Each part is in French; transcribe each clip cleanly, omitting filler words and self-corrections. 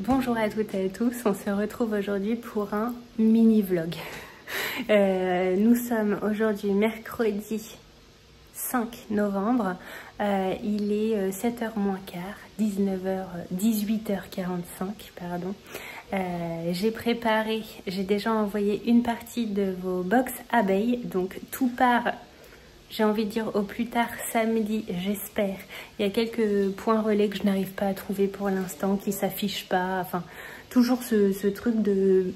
Bonjour à toutes et à tous, on se retrouve aujourd'hui pour un mini vlog. Nous sommes aujourd'hui mercredi 5 novembre, il est 7h moins quart, 18h45 pardon. J'ai déjà envoyé une partie de vos box abeilles, donc tout part, j'ai envie de dire au plus tard samedi, j'espère. Il y a quelques points relais que je n'arrive pas à trouver pour l'instant, qui s'affichent pas, enfin toujours ce truc de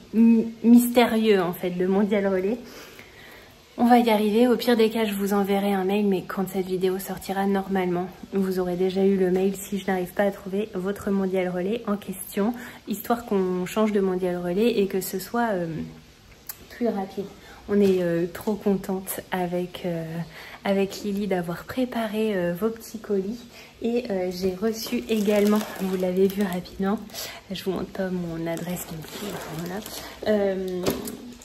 mystérieux en fait, le mondial relais. On va y arriver, au pire des cas je vous enverrai un mail, mais quand cette vidéo sortira normalement, vous aurez déjà eu le mail si je n'arrive pas à trouver votre mondial relais en question, histoire qu'on change de mondial relais et que ce soit plus rapide. On est trop contente avec Lily d'avoir préparé vos petits colis et j'ai reçu également, vous l'avez vu rapidement, je vous montre pas mon adresse non plus, voilà.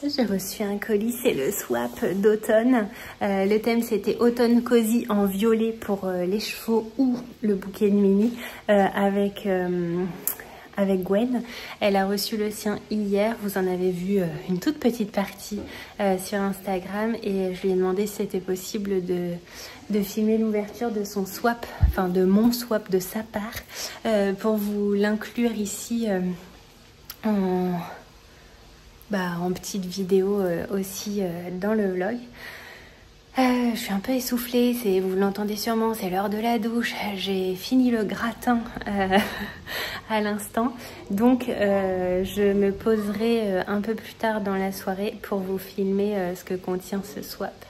J'ai reçu un colis, c'est le swap d'automne. Le thème c'était automne cosy en violet pour les chevaux ou le bouquet de mini avec Gwen. Elle a reçu le sien hier, vous en avez vu une toute petite partie sur Instagram et je lui ai demandé si c'était possible de filmer l'ouverture de son swap, enfin de mon swap de sa part, pour vous l'inclure ici en petite vidéo aussi dans le vlog. Je suis un peu essoufflée, vous l'entendez sûrement, c'est l'heure de la douche. J'ai fini le gratin à l'instant, donc je me poserai un peu plus tard dans la soirée pour vous filmer ce que contient ce swap.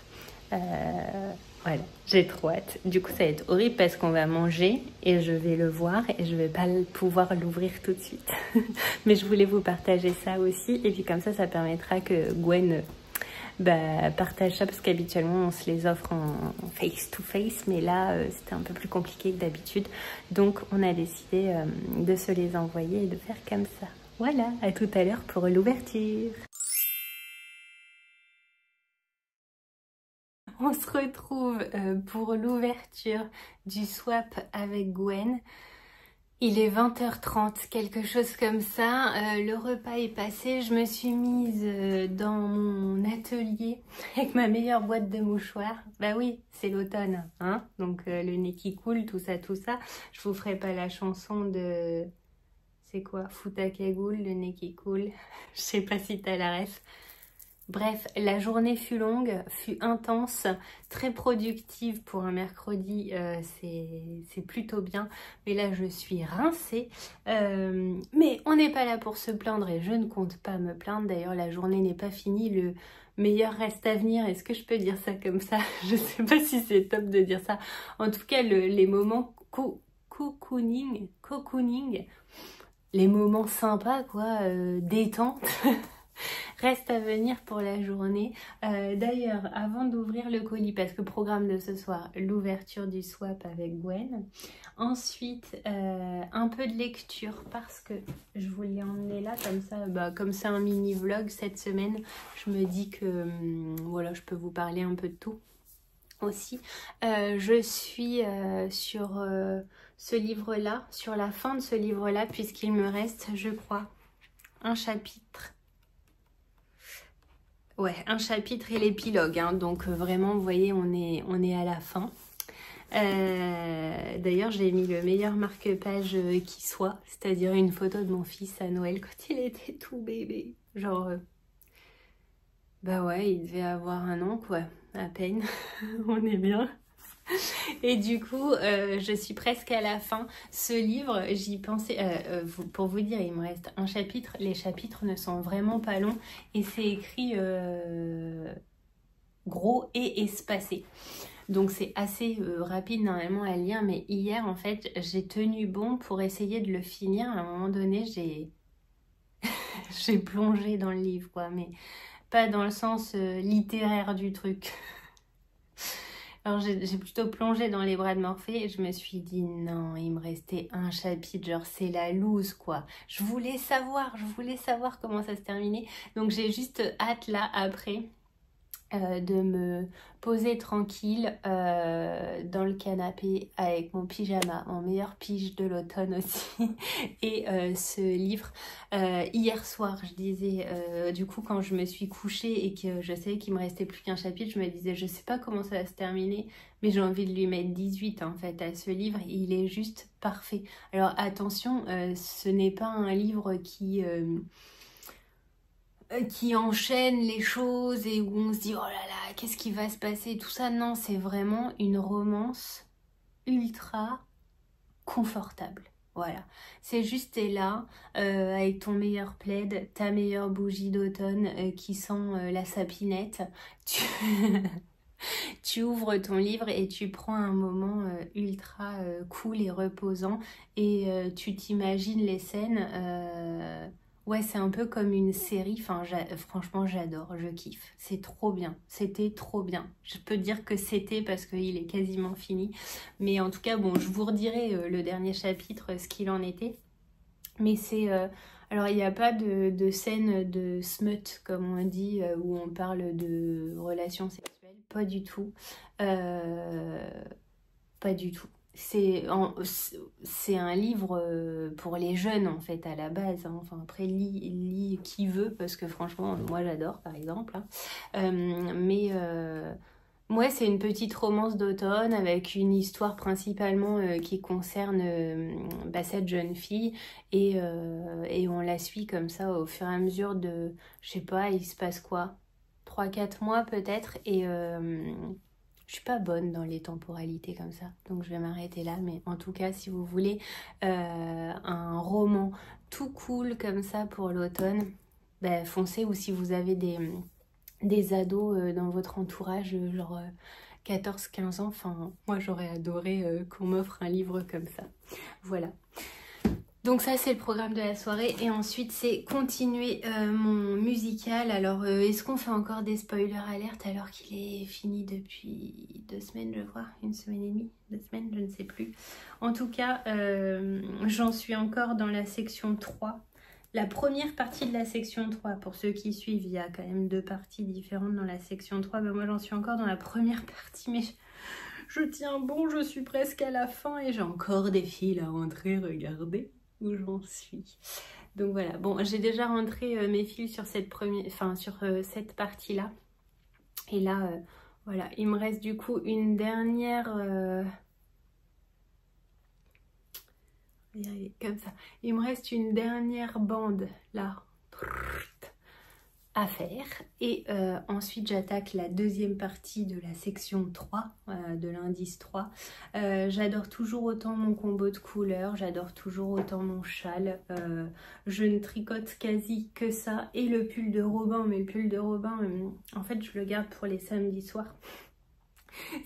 Voilà, j'ai trop hâte. Du coup, ça va être horrible parce qu'on va manger et je vais le voir et je vais pas pouvoir l'ouvrir tout de suite. Mais je voulais vous partager ça aussi et puis comme ça permettra que Gwen partage ça parce qu'habituellement on se les offre en face to face, mais là c'était un peu plus compliqué que d'habitude, donc on a décidé de se les envoyer et de faire comme ça. Voilà, à tout à l'heure pour l'ouverture. On se retrouve pour l'ouverture du swap avec Gwen. Il est 20h30, quelque chose comme ça. Le repas est passé. Je me suis mise dans mon atelier avec ma meilleure boîte de mouchoirs. Bah oui, c'est l'automne, hein. Donc le nez qui coule, tout ça, tout ça. Je vous ferai pas la chanson de... C'est quoi? Fouta cagoule, le nez qui coule. Je sais pas si t'as la ref. Bref, la journée fut longue, fut intense, très productive pour un mercredi, c'est plutôt bien. Mais là, je suis rincée. Mais on n'est pas là pour se plaindre et je ne compte pas me plaindre. D'ailleurs, la journée n'est pas finie, le meilleur reste à venir. Est-ce que je peux dire ça comme ça? Je sais pas si c'est top de dire ça. En tout cas, les moments cocooning, les moments sympas, quoi, détente. Reste à venir pour la journée. D'ailleurs, avant d'ouvrir le colis, parce que programme de ce soir, l'ouverture du swap avec Gwen. Ensuite, un peu de lecture parce que je vous l'ai emmené là, comme ça, comme c'est un mini vlog cette semaine, je me dis que voilà, je peux vous parler un peu de tout aussi. Je suis sur ce livre-là, sur la fin de ce livre-là, puisqu'il me reste, je crois, un chapitre. Ouais, un chapitre et l'épilogue, hein, donc vraiment, vous voyez, on est à la fin. D'ailleurs, j'ai mis le meilleur marque-page qui soit, c'est-à-dire une photo de mon fils à Noël quand il était tout bébé. Genre, bah ouais, il devait avoir 1 an, quoi, à peine. On est bien. Et du coup, je suis presque à la fin. Ce livre, j'y pensais, pour vous dire, il me reste un chapitre. Les chapitres ne sont vraiment pas longs et c'est écrit gros et espacé. Donc c'est assez rapide normalement à lire, mais hier en fait, j'ai tenu bon pour essayer de le finir. À un moment donné, j'ai plongé dans le livre, quoi, mais pas dans le sens littéraire du truc. Alors j'ai plutôt plongé dans les bras de Morphée et je me suis dit non, il me restait un chapitre, genre c'est la loose, quoi. Je voulais savoir comment ça se terminait. Donc j'ai juste hâte là après de me poser tranquille dans le canapé avec mon pyjama, mon meilleur pige de l'automne aussi, et ce livre. Hier soir, je disais, du coup, quand je me suis couchée et que je savais qu'il me restait plus qu'un chapitre, je me disais, je sais pas comment ça va se terminer, mais j'ai envie de lui mettre 18 en fait à ce livre, il est juste parfait. Alors attention, ce n'est pas un livre qui enchaîne les choses et où on se dit oh là là, qu'est-ce qui va se passer, tout ça. Non, c'est vraiment une romance ultra confortable. Voilà, c'est juste t'es là avec ton meilleur plaid, ta meilleure bougie d'automne qui sent la sapinette. Tu ouvres ton livre et tu prends un moment ultra cool et reposant et tu t'imagines les scènes. Ouais, c'est un peu comme une série. Enfin, franchement, j'adore, je kiffe. C'est trop bien. C'était trop bien. Je peux dire que c'était parce qu'il est quasiment fini. Mais en tout cas, bon, je vous redirai le dernier chapitre, ce qu'il en était. Mais c'est... alors, il n'y a pas de scène de smut, comme on dit, où on parle de relations sexuelles. Pas du tout. Pas du tout. C'est un livre pour les jeunes en fait à la base, hein. Enfin après lit qui veut parce que franchement moi j'adore par exemple, hein. Ouais, c'est une petite romance d'automne avec une histoire principalement qui concerne cette jeune fille et on la suit comme ça au fur et à mesure de, je sais pas, il se passe quoi, 3-4 mois peut-être et je suis pas bonne dans les temporalités comme ça, donc je vais m'arrêter là. Mais en tout cas, si vous voulez un roman tout cool comme ça pour l'automne, bah, foncez. Ou si vous avez des ados dans votre entourage, genre 14-15 ans, enfin, moi j'aurais adoré qu'on m'offre un livre comme ça. Voilà. Donc ça c'est le programme de la soirée et ensuite c'est continuer mon musical. Alors est-ce qu'on fait encore des spoilers alertes alors qu'il est fini depuis 2 semaines je crois, 1 semaine et demie, 2 semaines, je ne sais plus. En tout cas j'en suis encore dans la section 3. La première partie de la section 3, pour ceux qui suivent, il y a quand même 2 parties différentes dans la section 3. Ben moi j'en suis encore dans la première partie mais je tiens bon, je suis presque à la fin et j'ai encore des fils à rentrer, regardez où j'en suis. Donc voilà, bon, j'ai déjà rentré mes fils sur cette cette partie-là. Et là, voilà, il me reste du coup une dernière... comme ça. Il me reste une dernière bande, là, à faire. Et ensuite, j'attaque la deuxième partie de la section 3, de l'indice 3. J'adore toujours autant mon combo de couleurs, j'adore toujours autant mon châle. Je ne tricote quasi que ça. Et le pull de Robin, mais le pull de Robin, en fait, je le garde pour les samedis soirs.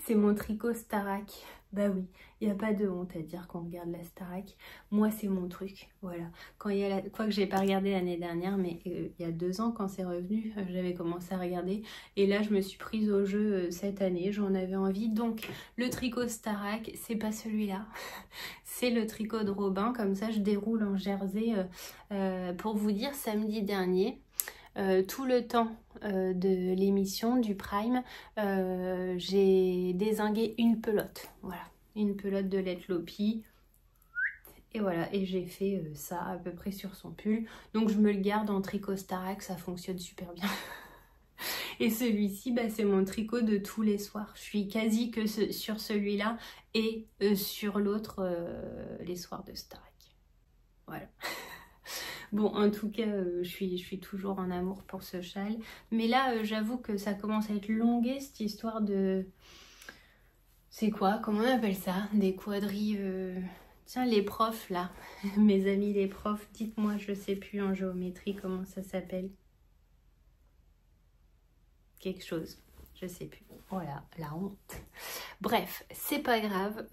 C'est mon tricot Starac. Bah oui, il n'y a pas de honte à dire qu'on regarde la Starac. Moi, c'est mon truc. Voilà. Quand il y a Quoique je n'ai pas regardé l'année dernière, mais il y a 2 ans, quand c'est revenu, j'avais commencé à regarder. Et là, je me suis prise au jeu cette année. J'en avais envie. Donc, le tricot Starac, c'est pas celui-là. C'est le tricot de Robin. Comme ça, je déroule en jersey. Pour vous dire, samedi dernier... tout le temps de l'émission du Prime, j'ai dézingué une pelote, voilà, une pelote de Let Lopi, et voilà, et j'ai fait ça à peu près sur son pull, donc je me le garde en tricot Starac, ça fonctionne super bien. Et celui-ci, bah, c'est mon tricot de tous les soirs, je suis quasi que sur celui-là et sur l'autre les soirs de Starac, voilà. Bon, en tout cas, je suis toujours en amour pour ce châle. Mais là, j'avoue que ça commence à être longué, cette histoire de... C'est quoi? Comment on appelle ça? Des quadrilles... Tiens, les profs, là. Mes amis les profs, dites-moi, je sais plus en géométrie comment ça s'appelle. Quelque chose. Je sais plus. Voilà, la honte. Bref, c'est pas grave.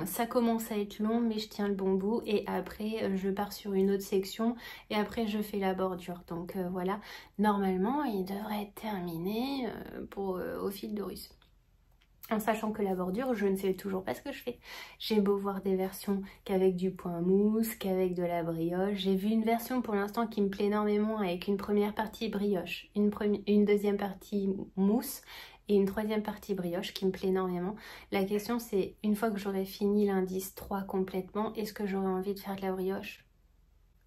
Ça commence à être long, mais je tiens le bon bout. Et après, je pars sur une autre section. Et après, je fais la bordure. Donc voilà, normalement, il devrait être terminé au fil de Russe. En sachant que la bordure, je ne sais toujours pas ce que je fais. J'ai beau voir des versions qu'avec du point mousse, qu'avec de la brioche. J'ai vu une version pour l'instant qui me plaît énormément avec une première partie brioche, une deuxième partie mousse et une troisième partie brioche qui me plaît énormément. La question c'est, une fois que j'aurai fini l'indice 3 complètement, est-ce que j'aurai envie de faire de la brioche?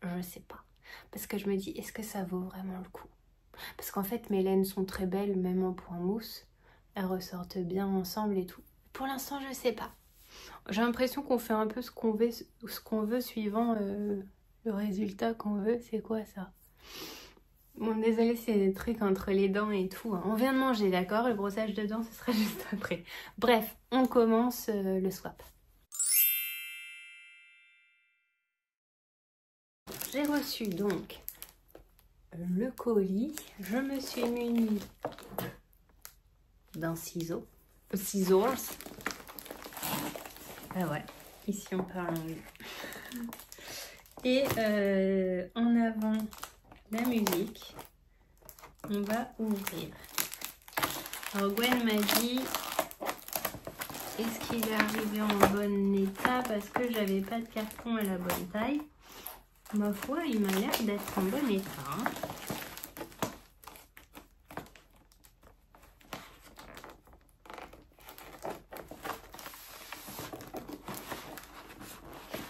Je sais pas. Parce que je me dis, est-ce que ça vaut vraiment le coup? Parce qu'en fait, mes laines sont très belles, même en point mousse. Elles ressortent bien ensemble et tout. Pour l'instant, je sais pas. J'ai l'impression qu'on fait un peu ce qu'on veut suivant le résultat qu'on veut. C'est quoi ça? Bon, désolé, c'est des trucs entre les dents et tout. Hein. On vient de manger, d'accord? Le brossage de dents, ce sera juste après. Bref, on commence le swap. J'ai reçu donc le colis. Je me suis munie d'un ciseau. Scissors. Ah ouais, ici on parle anglais. Et en avant la musique, on va ouvrir. Alors Gwen m'a dit, est-ce qu'il est arrivé en bon état parce que j'avais pas de carton à la bonne taille. Ma foi, il m'a l'air d'être en bon état. Hein.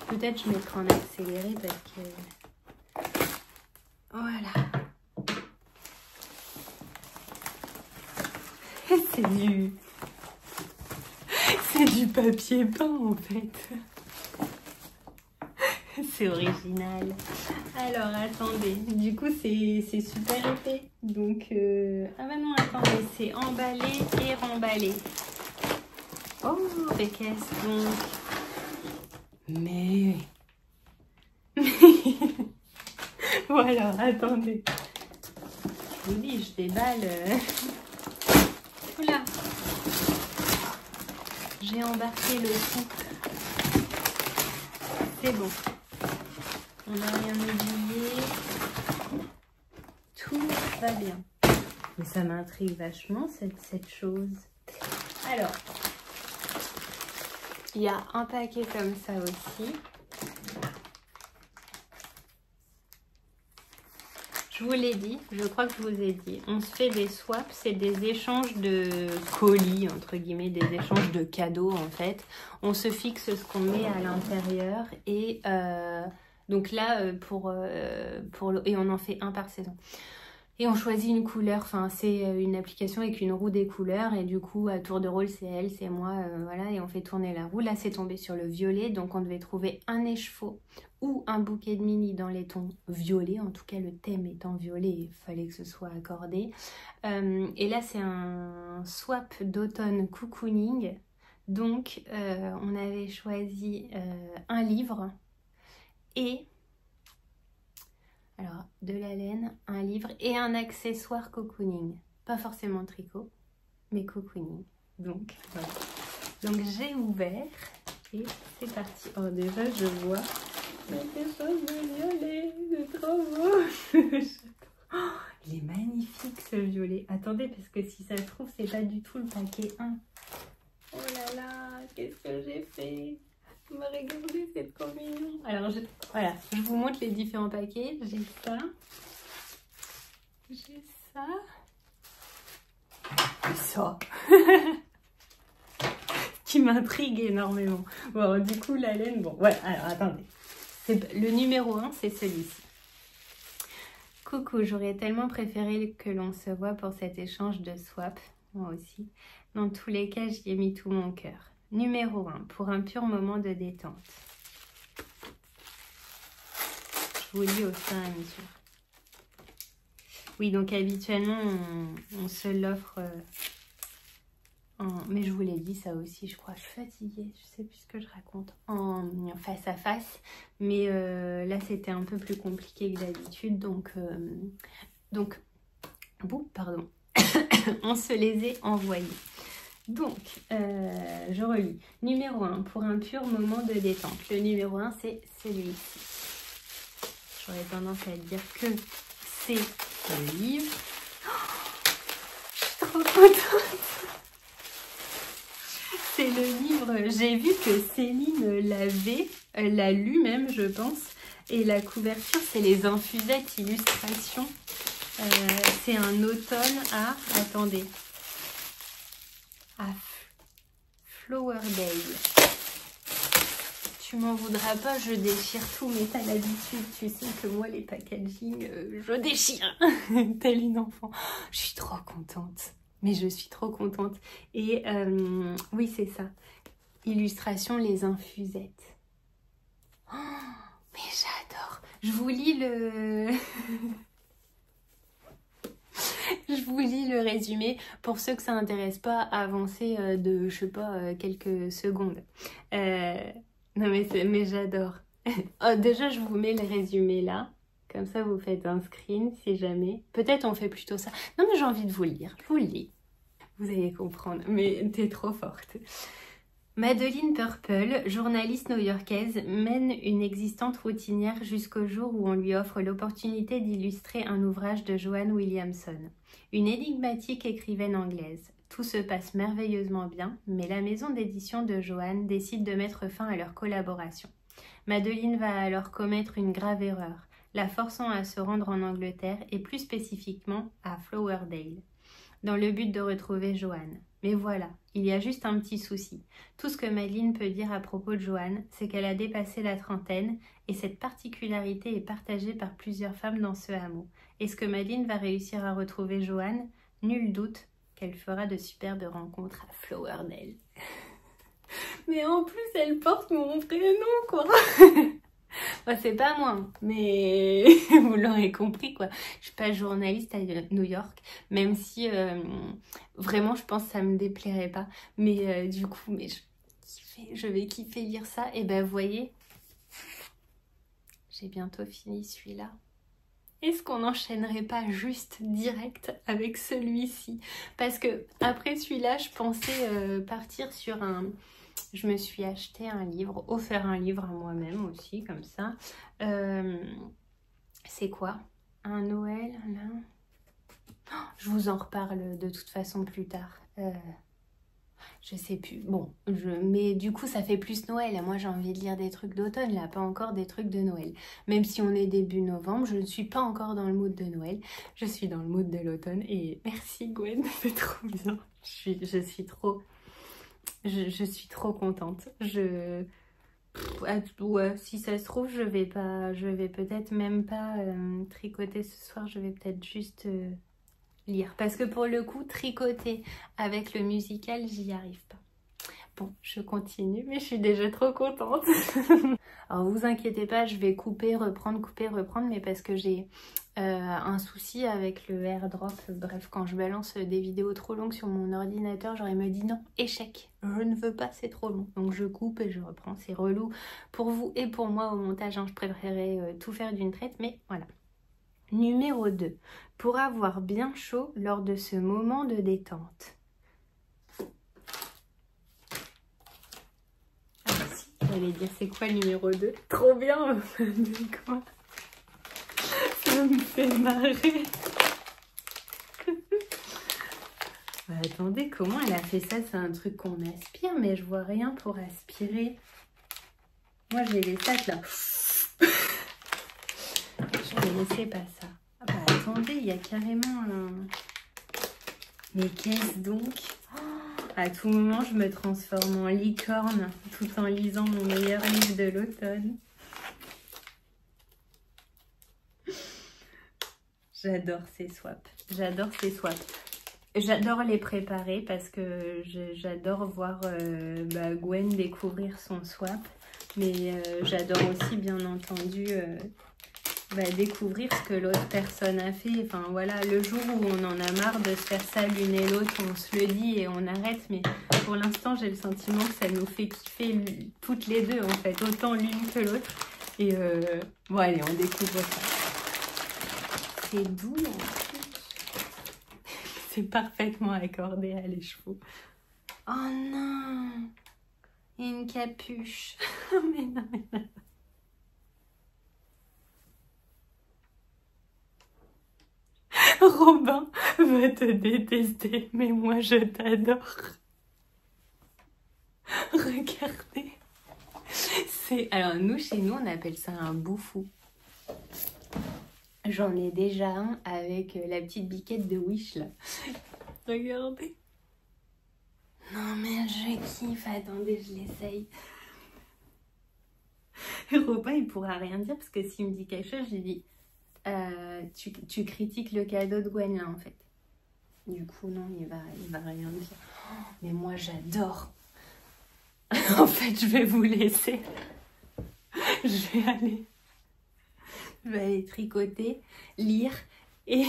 Peut-être je mettrai en accéléré parce que... Voilà. C'est du papier peint en fait. C'est original. Alors attendez, du coup c'est super épais. Donc, ah bah non, attendez, c'est emballé et remballé. Oh, mais qu'est-ce donc? Mais... Voilà, attendez. Je vous dis, je déballe. Oula. J'ai embarqué le tout. C'est bon. On n'a rien oublié. Tout va bien. Mais ça m'intrigue vachement cette chose. Alors, il y a un paquet comme ça aussi. Je vous l'ai dit, je crois que je vous ai dit. On se fait des swaps, c'est des échanges de colis, entre guillemets, des échanges de cadeaux en fait. On se fixe ce qu'on met à l'intérieur et donc là, et on en fait un par saison. Et on choisit une couleur, enfin c'est une application avec une roue des couleurs et du coup à tour de rôle c'est elle, c'est moi, voilà, et on fait tourner la roue. Là c'est tombé sur le violet, donc on devait trouver un écheveau ou un bouquet de mini dans les tons violets, en tout cas le thème étant violet, il fallait que ce soit accordé. Et là c'est un swap d'automne cocooning, donc on avait choisi un livre et... Alors, de la laine, un livre et un accessoire cocooning. Pas forcément tricot, mais cocooning. Donc, voilà. Donc, j'ai ouvert et c'est parti. Oh, déjà, je vois quelque chose de violet. C'est trop beau. Oh, il est magnifique, ce violet. Attendez, parce que si ça se trouve, c'est pas du tout le paquet 1. Oh là là, qu'est-ce que j'ai fait? Regardez, c'est trop mignon. Alors, voilà, je vous montre les différents paquets. J'ai ça. J'ai ça. Et ça. Qui m'intrigue énormément. Bon, du coup, la laine, bon, voilà. Alors, attendez. Le numéro 1, c'est celui-ci. Coucou, j'aurais tellement préféré que l'on se voit pour cet échange de swap. Moi aussi. Dans tous les cas, j'y ai mis tout mon cœur. Numéro 1, pour un pur moment de détente. Je vous lis au fur et à mesure. Oui, donc habituellement, on se l'offre mais je vous l'ai dit ça aussi, je crois. Je suis fatiguée, je sais plus ce que je raconte. En face à face. Mais là, c'était un peu plus compliqué que d'habitude. Donc pardon. On se les est envoyés. Donc, je relis. Numéro 1, pour un pur moment de détente. Le numéro 1, c'est celui-ci. J'aurais tendance à dire que c'est le livre. Oh, je suis trop contente. C'est le livre, j'ai vu que Céline l'avait, elle l'a lu même je pense. Et la couverture c'est les infusettes illustrations. C'est un automne à, attendez, à Flowerdale. Tu m'en voudras pas, je déchire tout, mais t'as l'habitude, tu sais que moi les packaging, je déchire, telle une enfant. Je suis trop contente, mais je suis trop contente. Et oui c'est ça, illustration les infusettes. Oh, mais j'adore. Je vous lis le... Je vous lis le résumé pour ceux que ça n'intéresse pas, avancer de, je sais pas, quelques secondes. Non mais j'adore. Oh, déjà je vous mets le résumé là, comme ça vous faites un screen si jamais. Peut-être on fait plutôt ça. Non mais j'ai envie de vous le lire, je vous le lis. Vous allez comprendre, mais t'es trop forte. Madeleine Purple, journaliste new-yorkaise, mène une existence routinière jusqu'au jour où on lui offre l'opportunité d'illustrer un ouvrage de Joanne Williamson, une énigmatique écrivaine anglaise. Tout se passe merveilleusement bien, mais la maison d'édition de Joanne décide de mettre fin à leur collaboration. Madeleine va alors commettre une grave erreur, la forçant à se rendre en Angleterre et plus spécifiquement à Flowerdale, dans le but de retrouver Joanne. Mais voilà, il y a juste un petit souci. Tout ce que Madeleine peut dire à propos de Joanne, c'est qu'elle a dépassé la trentaine et cette particularité est partagée par plusieurs femmes dans ce hameau. Est-ce que Madeleine va réussir à retrouver Joanne? Nul doute qu'elle fera de superbes rencontres à Flowerdale. Mais en plus, elle porte mon prénom, quoi. Bah, c'est pas moi, mais vous l'aurez compris quoi. Je suis pas journaliste à New York, même si vraiment je pense que ça me déplairait pas. Mais du coup, mais je vais kiffer lire ça. Et ben vous voyez, j'ai bientôt fini celui-là. Est-ce qu'on n'enchaînerait pas juste direct avec celui-ci? Parce que après celui-là, je pensais partir sur un... Je me suis acheté un livre, offert un livre à moi-même aussi, comme ça. C'est quoi? Un Noël, là? Oh, je vous en reparle de toute façon plus tard. Je sais plus. Bon, mais du coup, ça fait plus Noël. Moi, j'ai envie de lire des trucs d'automne, là, pas encore des trucs de Noël. Même si on est début novembre, je ne suis pas encore dans le mood de Noël. Je suis dans le mood de l'automne. Et merci Gwen, c'est trop bien. Je suis trop... Je suis trop contente. Ouais, si ça se trouve, je vais peut-être même pas tricoter ce soir. Je vais peut-être juste lire. Parce que pour le coup, tricoter avec le musical, j'y arrive pas. Bon, je continue, mais je suis déjà trop contente. Alors, vous inquiétez pas, je vais couper, reprendre, mais parce que j'ai un souci avec le airdrop. Bref, quand je balance des vidéos trop longues sur mon ordinateur, genre il me dit non, échec, je ne veux pas, c'est trop long. Donc je coupe et je reprends, c'est relou pour vous et pour moi au montage, hein. Je préférerais tout faire d'une traite, mais voilà. Numéro 2. Pour avoir bien chaud lors de ce moment de détente. J'allais dire c'est quoi le numéro 2? Trop bien. Quoi? Ça me fait marrer. Bah, attendez, comment elle a fait ça? C'est un truc qu'on aspire, mais je vois rien pour aspirer. Moi j'ai les sacs là. Je vais laisser pas ça. Ah bah attendez, il y a carrément un... Mais qu'est-ce donc? À tout moment, je me transforme en licorne tout en lisant mon meilleur livre de l'automne. J'adore ces swaps. J'adore ces swaps. J'adore les préparer parce que j'adore voir Gwen découvrir son swap. Mais j'adore aussi, bien entendu, découvrir ce que l'autre personne a fait. Enfin voilà, le jour où on en a marre de se faire ça l'une et l'autre, on se le dit et on arrête. Mais pour l'instant, j'ai le sentiment que ça nous fait kiffer toutes les deux, en fait, autant l'une que l'autre. Et bon, allez, on découvre ça. C'est doux, en plus. C'est parfaitement accordé à les chevaux. Oh non! Il y a une capuche. Mais non, mais non. Robin va te détester, mais moi je t'adore. Regardez. Alors nous, chez nous, on appelle ça un bouffou. J'en ai déjà un avec la petite biquette de Wish là. Regardez. Non mais je kiffe. Attendez, je l'essaye. Europa, il pourra rien dire parce que s'il me dit quelque chose, je lui dis tu critiques le cadeau de Gwen là en fait. Du coup non, il va rien dire. Oh, mais moi j'adore. En fait, je vais vous laisser. Je vais aller tricoter, lire et...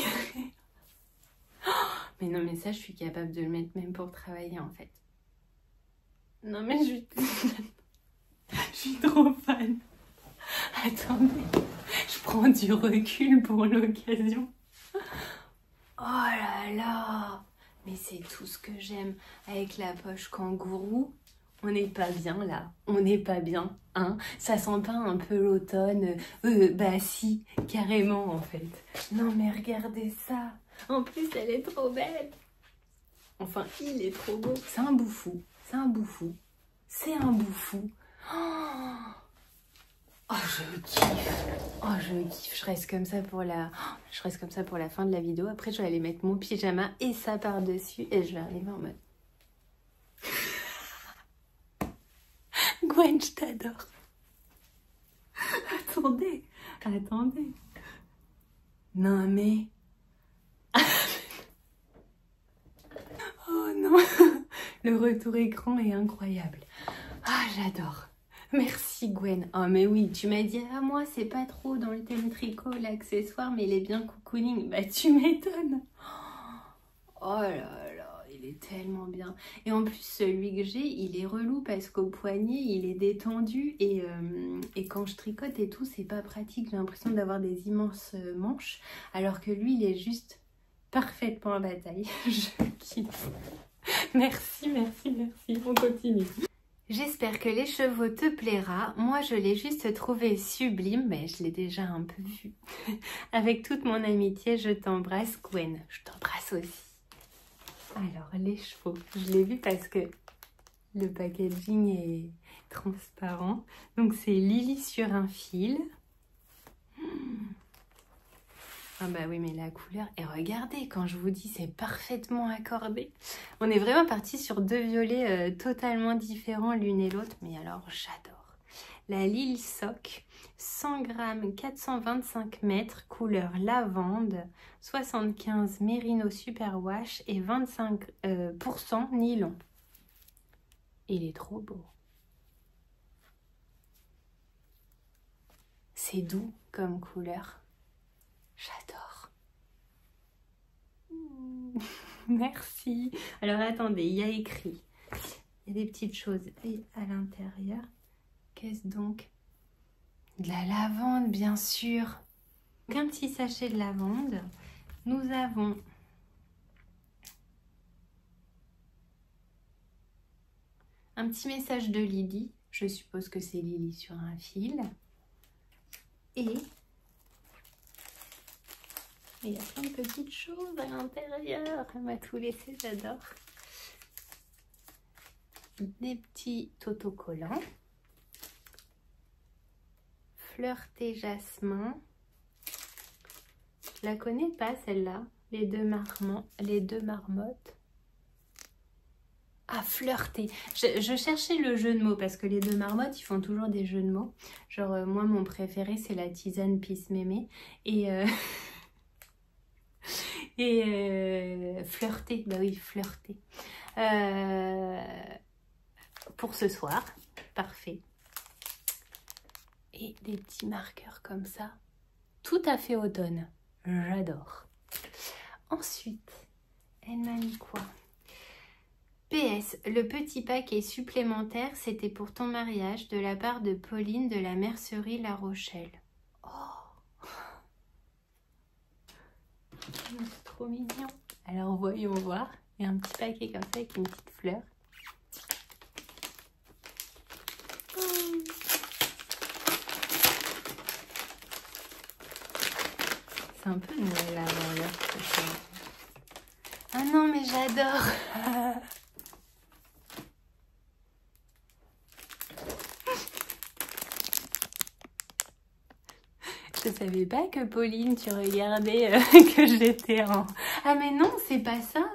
Mais non, mais ça, je suis capable de le mettre même pour travailler, en fait. Non, mais je suis trop fan. Attendez, je prends du recul pour l'occasion. Oh là là! Mais c'est tout ce que j'aime. Avec la poche kangourou. On n'est pas bien là, on n'est pas bien, hein. Ça sent pas un peu l'automne? Bah si, carrément en fait. Non mais regardez ça. En plus elle est trop belle. Enfin il est trop beau. C'est un bouffou, c'est un bouffou. C'est un bouffou. Oh je kiffe. Oh je kiffe. Je reste comme ça pour la fin de la vidéo. Après je vais aller mettre mon pyjama et ça par-dessus et je vais arriver en mode... Gwen, je t'adore. Attendez. Non mais... Oh non. Le retour écran est incroyable. Ah, j'adore. Merci Gwen. Oh mais oui, tu m'as dit, ah moi c'est pas trop dans le thème tricot, l'accessoire, mais il est bien cocooning. Bah tu m'étonnes. Oh là là, il est tellement bien. Et en plus, celui que j'ai, il est relou parce qu'au poignet, il est détendu. Et quand je tricote et tout, c'est pas pratique. J'ai l'impression d'avoir des immenses manches. Alors que lui, il est juste parfait pour la taille. Je kiffe. Merci. On continue. J'espère que les chevaux te plaira. Moi, je l'ai juste trouvé sublime, mais je l'ai déjà un peu vu. Avec toute mon amitié, je t'embrasse, Gwen. Je t'embrasse aussi. Alors, les chevaux, je l'ai vu parce que le packaging est transparent. Donc, c'est Lily sur un fil. Ah bah oui, mais la couleur... Et regardez, quand je vous dis, c'est parfaitement accordé. On est vraiment parti sur deux violets totalement différents l'une et l'autre. Mais alors, j'adore. La Lille Sock, 100 grammes, 425 mètres, couleur lavande, 75 Merino Superwash et 25% nylon. Il est trop beau. C'est doux comme couleur. J'adore. Merci. Alors attendez, il y a écrit. Il y a des petites choses à l'intérieur. Qu'est-ce donc? De la lavande, bien sûr. Donc, un petit sachet de lavande. Nous avons un petit message de Lily. Je suppose que c'est Lily sur un fil. Et il y a plein de petites choses à l'intérieur. Elle m'a tout laissé, j'adore. Des petits autocollants. Flirté jasmin. Je la connais pas celle-là. Les deux marmottes. Ah, flirter. Je cherchais le jeu de mots parce que les deux marmottes, ils font toujours des jeux de mots. Genre, moi, mon préféré, c'est la tisane pisse mémé. Et flirter. Bah oui, flirter. Pour ce soir. Parfait. Et des petits marqueurs comme ça. Tout à fait automne. J'adore. Ensuite, elle m'a mis quoi? PS, le petit paquet supplémentaire, c'était pour ton mariage de la part de Pauline de la mercerie La Rochelle. Oh, c'est trop mignon. Alors voyons voir. Il y a un petit paquet comme ça avec une petite fleur. C'est un peu Noël avant l'heure. Ah non, mais j'adore. Je savais pas que Pauline, tu regardais que j'étais en... Ah mais non, c'est pas ça.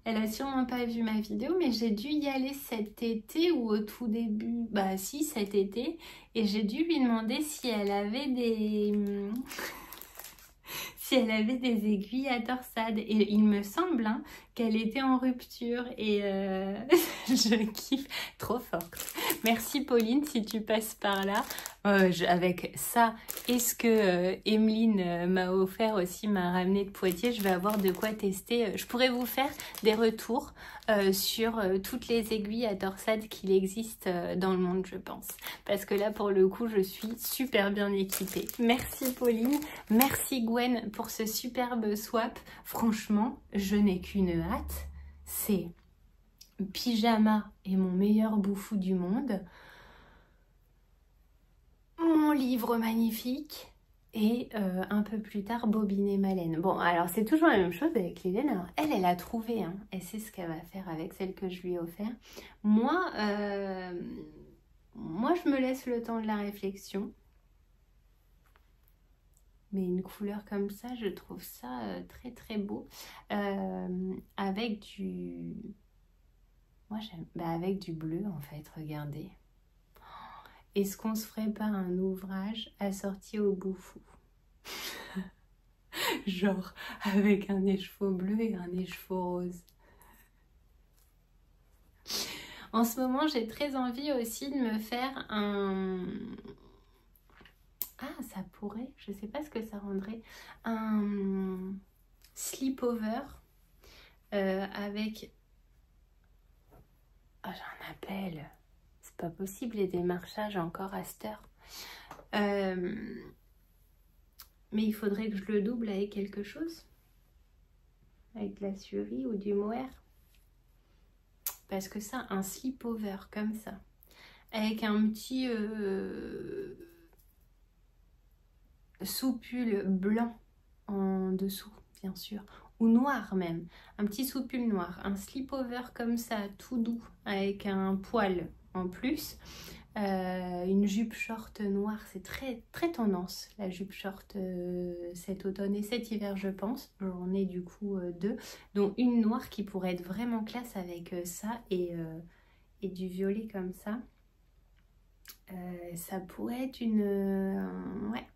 Elle a sûrement pas vu ma vidéo, mais j'ai dû y aller cet été ou au tout début. Bah si, cet été. Et j'ai dû lui demander si elle avait des... si elle avait des aiguilles à torsade. Et il me semble hein, qu'elle était en rupture. Et je kiffe trop fort. Merci Pauline si tu passes par là. Avec ça et ce que Emeline m'a offert aussi, m'a ramené de Poitiers, je vais avoir de quoi tester. Je pourrais vous faire des retours sur toutes les aiguilles à torsade qu'il existe dans le monde, je pense. Parce que là, pour le coup, je suis super bien équipée. Merci Pauline, merci Gwen pour ce superbe swap. Franchement, je n'ai qu'une hâte. C'est pyjama et mon meilleur bouffou du monde. Mon livre magnifique et un peu plus tard Bobine Malène. Bon, alors c'est toujours la même chose avec Lélène. Alors elle a trouvé, hein, elle sait ce qu'elle va faire avec celle que je lui ai offert. Moi, je me laisse le temps de la réflexion. Mais une couleur comme ça, je trouve ça très très beau. Avec du... Moi j'aime... Bah, avec du bleu en fait, regardez. Est-ce qu'on se ferait pas un ouvrage assorti au bouffou? Genre avec un écheveau bleu et un écheveau rose. En ce moment, j'ai très envie aussi de me faire un... Ah, ça pourrait, je sais pas ce que ça rendrait. Un sleepover avec... Ah, j'en appelle. C'est pas possible les démarchages encore à cette heure. Mais il faudrait que je le double avec quelque chose. Avec de la surie ou du mohair. Parce que ça, un sleepover comme ça. Avec un petit soupule blanc en dessous, bien sûr. Ou noir même. Un petit soupule noir. Un sleepover comme ça, tout doux. Avec un poil en plus. Une jupe short noire, c'est très très tendance la jupe short cet automne et cet hiver je pense. J'en ai du coup deux, dont une noire qui pourrait être vraiment classe avec ça et du violet comme ça. Ça pourrait être une... ouais.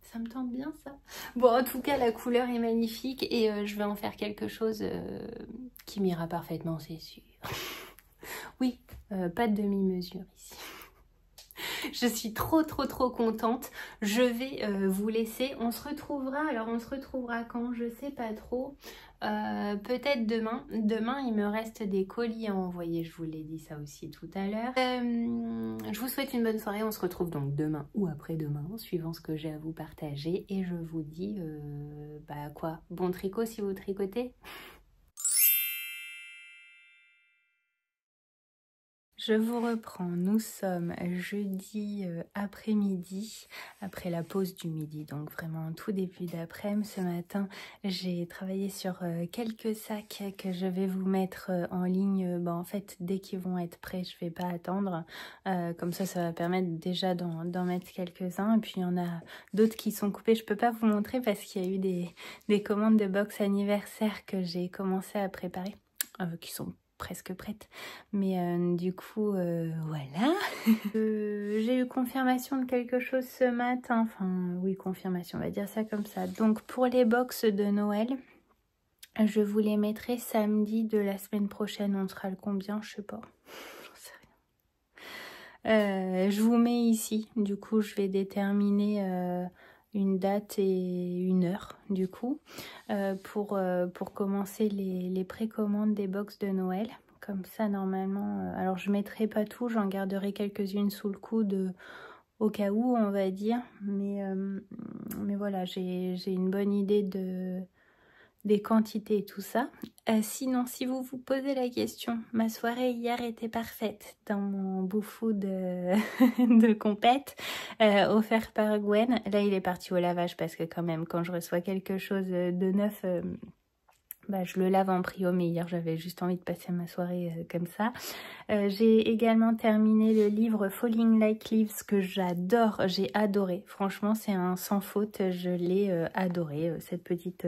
Ça me tente bien ça. Bon en tout cas la couleur est magnifique et je vais en faire quelque chose qui m'ira parfaitement, c'est sûr. Oui, pas de demi-mesure ici. Je suis trop contente. Je vais vous laisser. On se retrouvera. Alors on se retrouvera quand? Je sais pas trop. Peut-être demain. Demain il me reste des colis à envoyer. Je vous l'ai dit ça aussi tout à l'heure. Je vous souhaite une bonne soirée. On se retrouve donc demain ou après-demain, suivant ce que j'ai à vous partager. Et je vous dis, bah quoi, bon tricot si vous tricotez. Je vous reprends, nous sommes jeudi après-midi, après la pause du midi, donc vraiment tout début d'après-midi. Ce matin, j'ai travaillé sur quelques sacs que je vais vous mettre en ligne. En fait, dès qu'ils vont être prêts, je vais pas attendre. Comme ça va permettre déjà d'en mettre quelques-uns. Et puis il y en a d'autres qui sont coupés. Je peux pas vous montrer parce qu'il y a eu des commandes de box anniversaire que j'ai commencé à préparer, qui sont presque prête, mais du coup voilà. J'ai eu confirmation de quelque chose ce matin, enfin oui, confirmation, on va dire ça comme ça. Donc pour les box de Noël, je vous les mettrai samedi de la semaine prochaine. On sera le combien, je sais pas, j'en sais rien. Je vous mets ici, du coup je vais déterminer une date et une heure du coup pour commencer les précommandes des box de Noël. Comme ça normalement, alors je mettrai pas tout, j'en garderai quelques-unes sous le coude au cas où on va dire, mais voilà, j'ai une bonne idée des quantités et tout ça. Sinon, si vous vous posez la question, ma soirée hier était parfaite dans mon bouffou de compète offert par Gwen. Là, il est parti au lavage parce que quand même, quand je reçois quelque chose de neuf, bah, je le lave en prio, mais hier j'avais juste envie de passer ma soirée comme ça. J'ai également terminé le livre Falling Like Leaves que j'adore, j'ai adoré. Franchement, c'est un sans faute, je l'ai adoré. Cette petite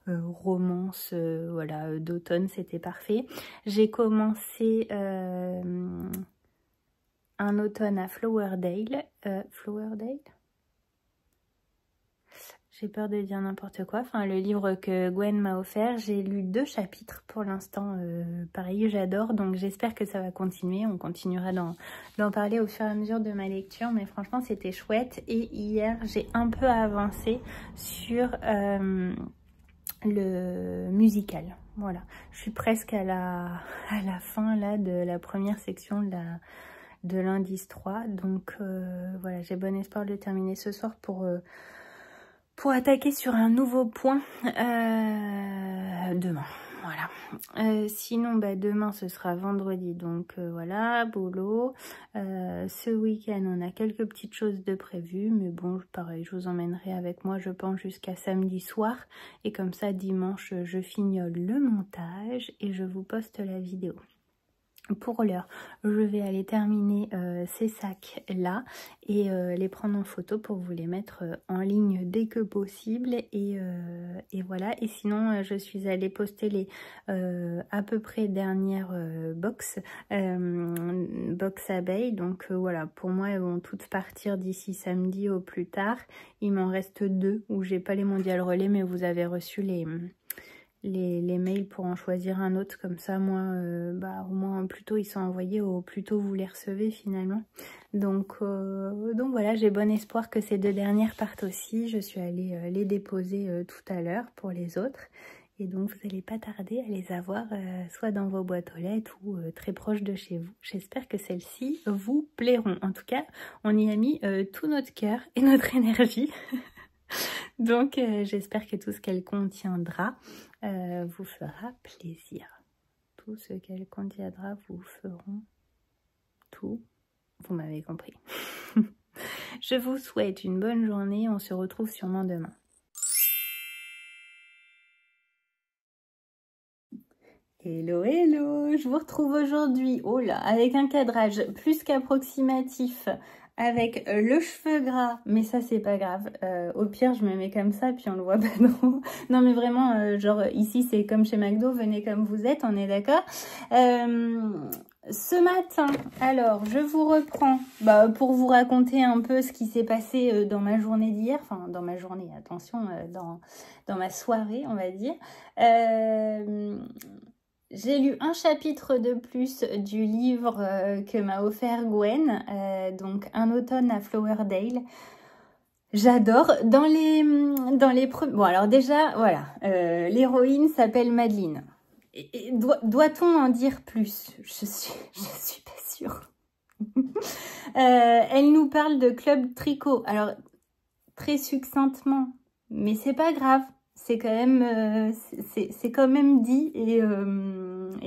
romance voilà, d'automne, c'était parfait. J'ai commencé un automne à Flowerdale. Flowerdale ? J'ai peur de dire n'importe quoi. Enfin, le livre que Gwen m'a offert, j'ai lu 2 chapitres pour l'instant. Pareil, j'adore. Donc, j'espère que ça va continuer. On continuera d'en parler au fur et à mesure de ma lecture. Mais franchement, c'était chouette. Et hier, j'ai un peu avancé sur le musical. Voilà. Je suis presque à la fin là de la première section de l'indice 3. Donc, voilà, j'ai bon espoir de le terminer ce soir pour attaquer sur un nouveau point demain. Voilà. Sinon, bah, demain, ce sera vendredi. Donc, voilà, boulot. Ce week-end, on a quelques petites choses de prévues. Mais bon, pareil, je vous emmènerai avec moi, je pense, jusqu'à samedi soir. Et comme ça, dimanche, je fignole le montage et je vous poste la vidéo. Pour l'heure, je vais aller terminer ces sacs là et les prendre en photo pour vous les mettre en ligne dès que possible et voilà. Et sinon je suis allée poster les à peu près dernières box abeilles. Donc voilà, pour moi elles vont toutes partir d'ici samedi au plus tard. Il m'en reste 2 où j'ai pas les mondial relais, mais vous avez reçu les mails pour en choisir un autre. Comme ça, moi, bah, au moins, plus tôt ils sont envoyés, au plus tôt vous les recevez finalement. Donc voilà, j'ai bon espoir que ces 2 dernières partent aussi. Je suis allée les déposer tout à l'heure pour les autres. Et donc, vous n'allez pas tarder à les avoir soit dans vos boîtes aux lettres ou très proche de chez vous. J'espère que celles-ci vous plairont. En tout cas, on y a mis tout notre cœur et notre énergie. Donc, j'espère que tout ce qu'elle contiendra vous fera plaisir. Tout ce qu'elle contiendra vous feront tout. Vous m'avez compris. Je vous souhaite une bonne journée. On se retrouve sûrement demain. Hello, hello! Je vous retrouve aujourd'hui, oh là, avec un cadrage plus qu'approximatif, avec le cheveu gras, mais ça c'est pas grave, au pire je me mets comme ça puis on le voit pas trop. Non mais vraiment, genre ici c'est comme chez McDo, venez comme vous êtes, on est d'accord. Ce matin, alors je vous reprends pour vous raconter un peu ce qui s'est passé dans ma journée d'hier, enfin dans ma journée, attention, dans ma soirée on va dire. J'ai lu un chapitre de plus du livre que m'a offert Gwen, donc Un automne à Flowerdale. J'adore. Dans les premiers... Bon, alors déjà, voilà, l'héroïne s'appelle Madeline. Doit-on en dire plus? Je suis pas sûre. Elle nous parle de club tricot. Alors, très succinctement, mais c'est pas grave. C'est quand même dit et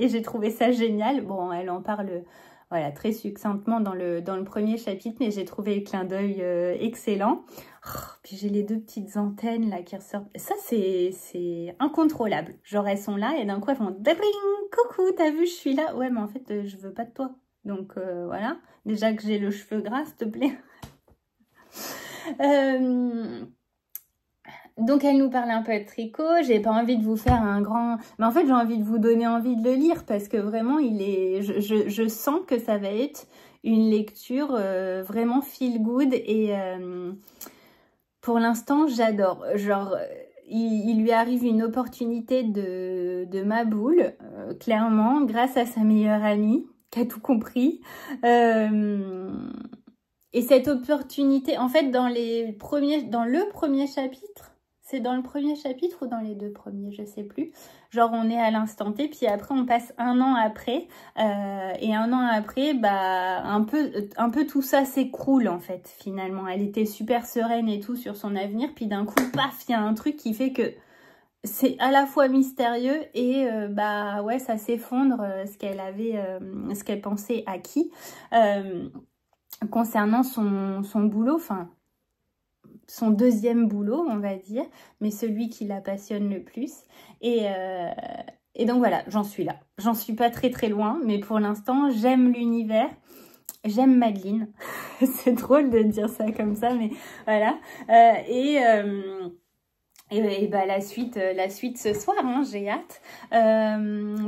j'ai trouvé ça génial. Bon, elle en parle voilà, très succinctement dans le premier chapitre, mais j'ai trouvé le clin d'œil excellent. Oh, puis j'ai les 2 petites antennes là qui ressortent. Ça, c'est incontrôlable. Genre, elles sont là et d'un coup, elles font « Dring, coucou, t'as vu, je suis là. » Ouais, mais en fait, je veux pas de toi. Donc, voilà. Déjà que j'ai le cheveu gras, s'il te plaît. Donc, elle nous parle un peu de tricot. J'ai pas envie de vous faire un grand... Mais en fait, j'ai envie de vous donner envie de le lire parce que vraiment, je sens que ça va être une lecture vraiment feel good. Et pour l'instant, j'adore. Genre, il lui arrive une opportunité de ma boule, clairement, grâce à sa meilleure amie qui a tout compris. Et cette opportunité, en fait, dans le premier chapitre, c'est dans le premier chapitre ou dans les 2 premiers, je sais plus. Genre, on est à l'instant T, puis après, on passe 1 an après. Et 1 an après, bah, un peu tout ça s'écroule, en fait, finalement. Elle était super sereine et tout sur son avenir. Puis d'un coup, paf, il y a un truc qui fait que c'est à la fois mystérieux et, bah, ouais, ça s'effondre, ce qu'elle pensait acquis. Concernant son boulot, enfin... son deuxième boulot, on va dire, mais celui qui la passionne le plus. Et donc voilà, j'en suis là. J'en suis pas très très loin, mais pour l'instant, j'aime l'univers. J'aime Madeleine. C'est drôle de dire ça comme ça, mais voilà. Et bah, la suite ce soir, hein, j'ai hâte.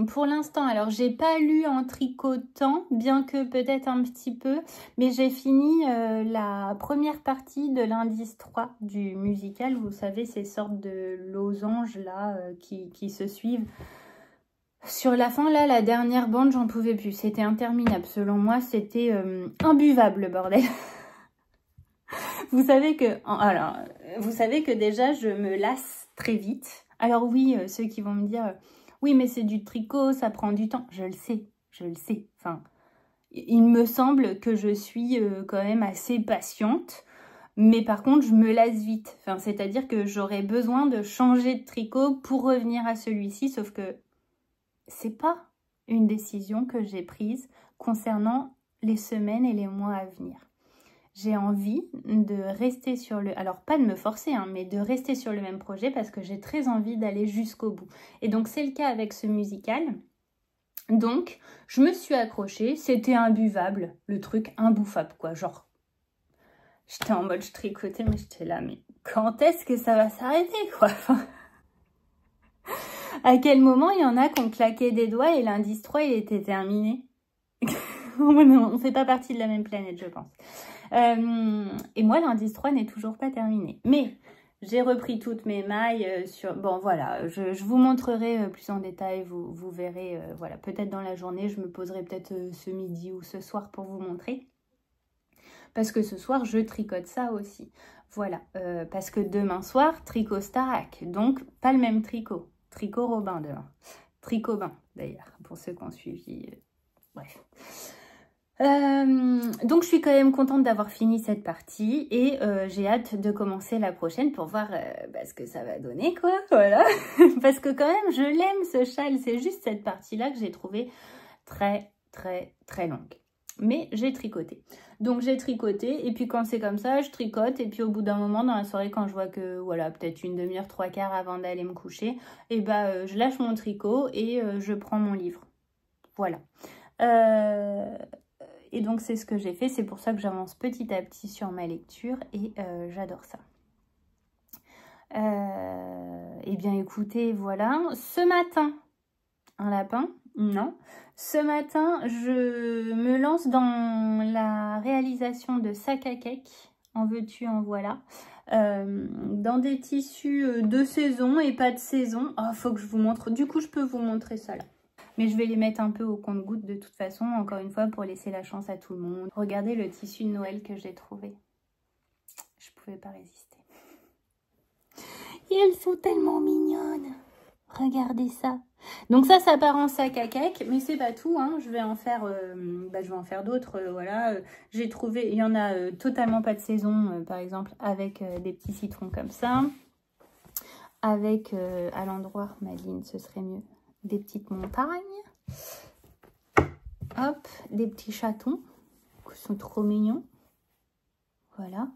Pour l'instant, alors j'ai pas lu en tricotant, bien que peut-être un petit peu, mais j'ai fini la première partie de l'indice 3 du musical. Vous savez, ces sortes de losanges là qui se suivent. Sur la fin, là, la dernière bande, j'en pouvais plus. C'était interminable. Selon moi, c'était imbuvable, le bordel. Vous savez que déjà, je me lasse très vite. Alors oui, ceux qui vont me dire, oui, mais c'est du tricot, ça prend du temps. Je le sais. Enfin, il me semble que je suis quand même assez patiente. Mais par contre, je me lasse vite. Enfin, c'est-à-dire que j'aurais besoin de changer de tricot pour revenir à celui-ci, sauf que c'est pas une décision que j'ai prise concernant les semaines et les mois à venir. J'ai envie de rester sur le... Alors, pas de me forcer, hein, mais de rester sur le même projet parce que j'ai très envie d'aller jusqu'au bout. Et donc, c'est le cas avec ce musical. Donc, je me suis accrochée. C'était imbuvable, le truc imbouffable, quoi. Genre, j'étais en mode je tricotais, mais j'étais là, mais quand est-ce que ça va s'arrêter, quoi? À quel moment il y en a qui ont claqué des doigts et l'indice 3, il était terminé? On ne fait pas partie de la même planète, je pense. Et moi, l'indice 3 n'est toujours pas terminé. Mais j'ai repris toutes mes mailles sur... Bon, voilà, je vous montrerai plus en détail. Vous verrez, voilà, peut-être dans la journée, je me poserai peut-être ce midi ou ce soir pour vous montrer. Parce que ce soir, je tricote ça aussi. Voilà, parce que demain soir, tricot Starac. Donc, pas le même tricot. Tricot Robin demain. Tricot-bain, d'ailleurs, pour ceux qui ont suivi. Bref. Donc, je suis quand même contente d'avoir fini cette partie et j'ai hâte de commencer la prochaine pour voir ce que ça va donner, quoi. Voilà. Parce que quand même, je l'aime, ce châle. C'est juste cette partie-là que j'ai trouvée très, très, très longue. Mais j'ai tricoté. Donc j'ai tricoté et puis quand c'est comme ça, je tricote et puis au bout d'un moment dans la soirée quand je vois que voilà, peut-être une demi-heure, 3/4 avant d'aller me coucher, et je lâche mon tricot et je prends mon livre. Voilà. Et donc c'est ce que j'ai fait, c'est pour ça que j'avance petit à petit sur ma lecture et j'adore ça. Eh bien écoutez, voilà. Ce matin, un lapin? Non. Ce matin, je me lance dans la réalisation de sacs à cake. En veux-tu, en voilà. Dans des tissus de saison et pas de saison. Oh, faut que je vous montre. Du coup, je peux vous montrer ça là. Mais je vais les mettre un peu au compte-gouttes de toute façon, encore une fois, pour laisser la chance à tout le monde. Regardez le tissu de Noël que j'ai trouvé. Je pouvais pas résister. Et elles sont tellement mignonnes. Regardez ça. Donc ça part en sac à cake, mais c'est pas tout, hein. Je vais en faire, d'autres, voilà. J'ai trouvé, il y en a totalement pas de saison, par exemple, avec des petits citrons comme ça. Avec, à l'endroit, Madeleine, ce serait mieux, des petites montagnes. Hop, des petits chatons, qui sont trop mignons. Voilà.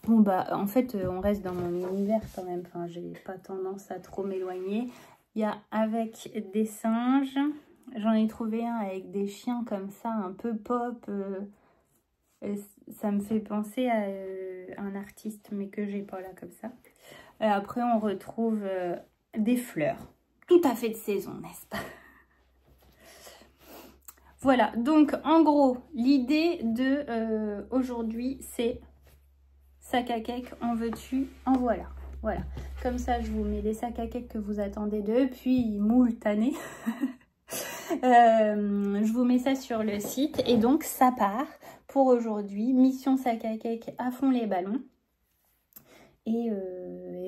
Bon, en fait, on reste dans mon univers quand même. Enfin, j'ai pas tendance à trop m'éloigner. Il y a avec des singes. J'en ai trouvé un avec des chiens comme ça, un peu pop. Ça me fait penser à un artiste, mais que j'ai pas là comme ça. Après, on retrouve des fleurs. Tout à fait de saison, n'est-ce pas? Voilà, donc en gros, l'idée de aujourd'hui, c'est sac à cake, en veux-tu, en voilà. Voilà, comme ça je vous mets les sacs à cake que vous attendez depuis moult années. Je vous mets ça sur le site et donc ça part pour aujourd'hui. Mission sac à cake à fond les ballons. Et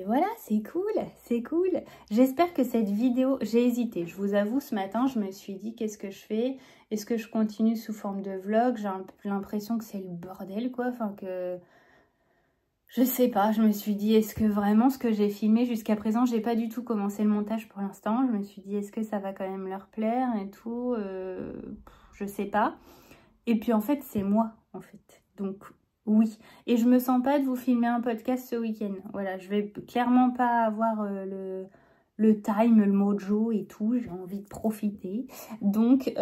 voilà, c'est cool, c'est cool. J'espère que cette vidéo... J'ai hésité, je vous avoue, ce matin, je me suis dit, qu'est-ce que je fais? Est-ce que je continue sous forme de vlog? J'ai un peu l'impression que c'est le bordel, quoi. Enfin, que... Je sais pas, je me suis dit, est-ce que vraiment ce que j'ai filmé jusqu'à présent, j'ai pas du tout commencé le montage pour l'instant. Je me suis dit, est-ce que ça va quand même leur plaire et tout, je sais pas. Et puis en fait, c'est moi, en fait. Donc Oui. Et je me sens pas de vous filmer un podcast ce week-end. Voilà, je vais clairement pas avoir le time, le mojo et tout. J'ai envie de profiter. Donc,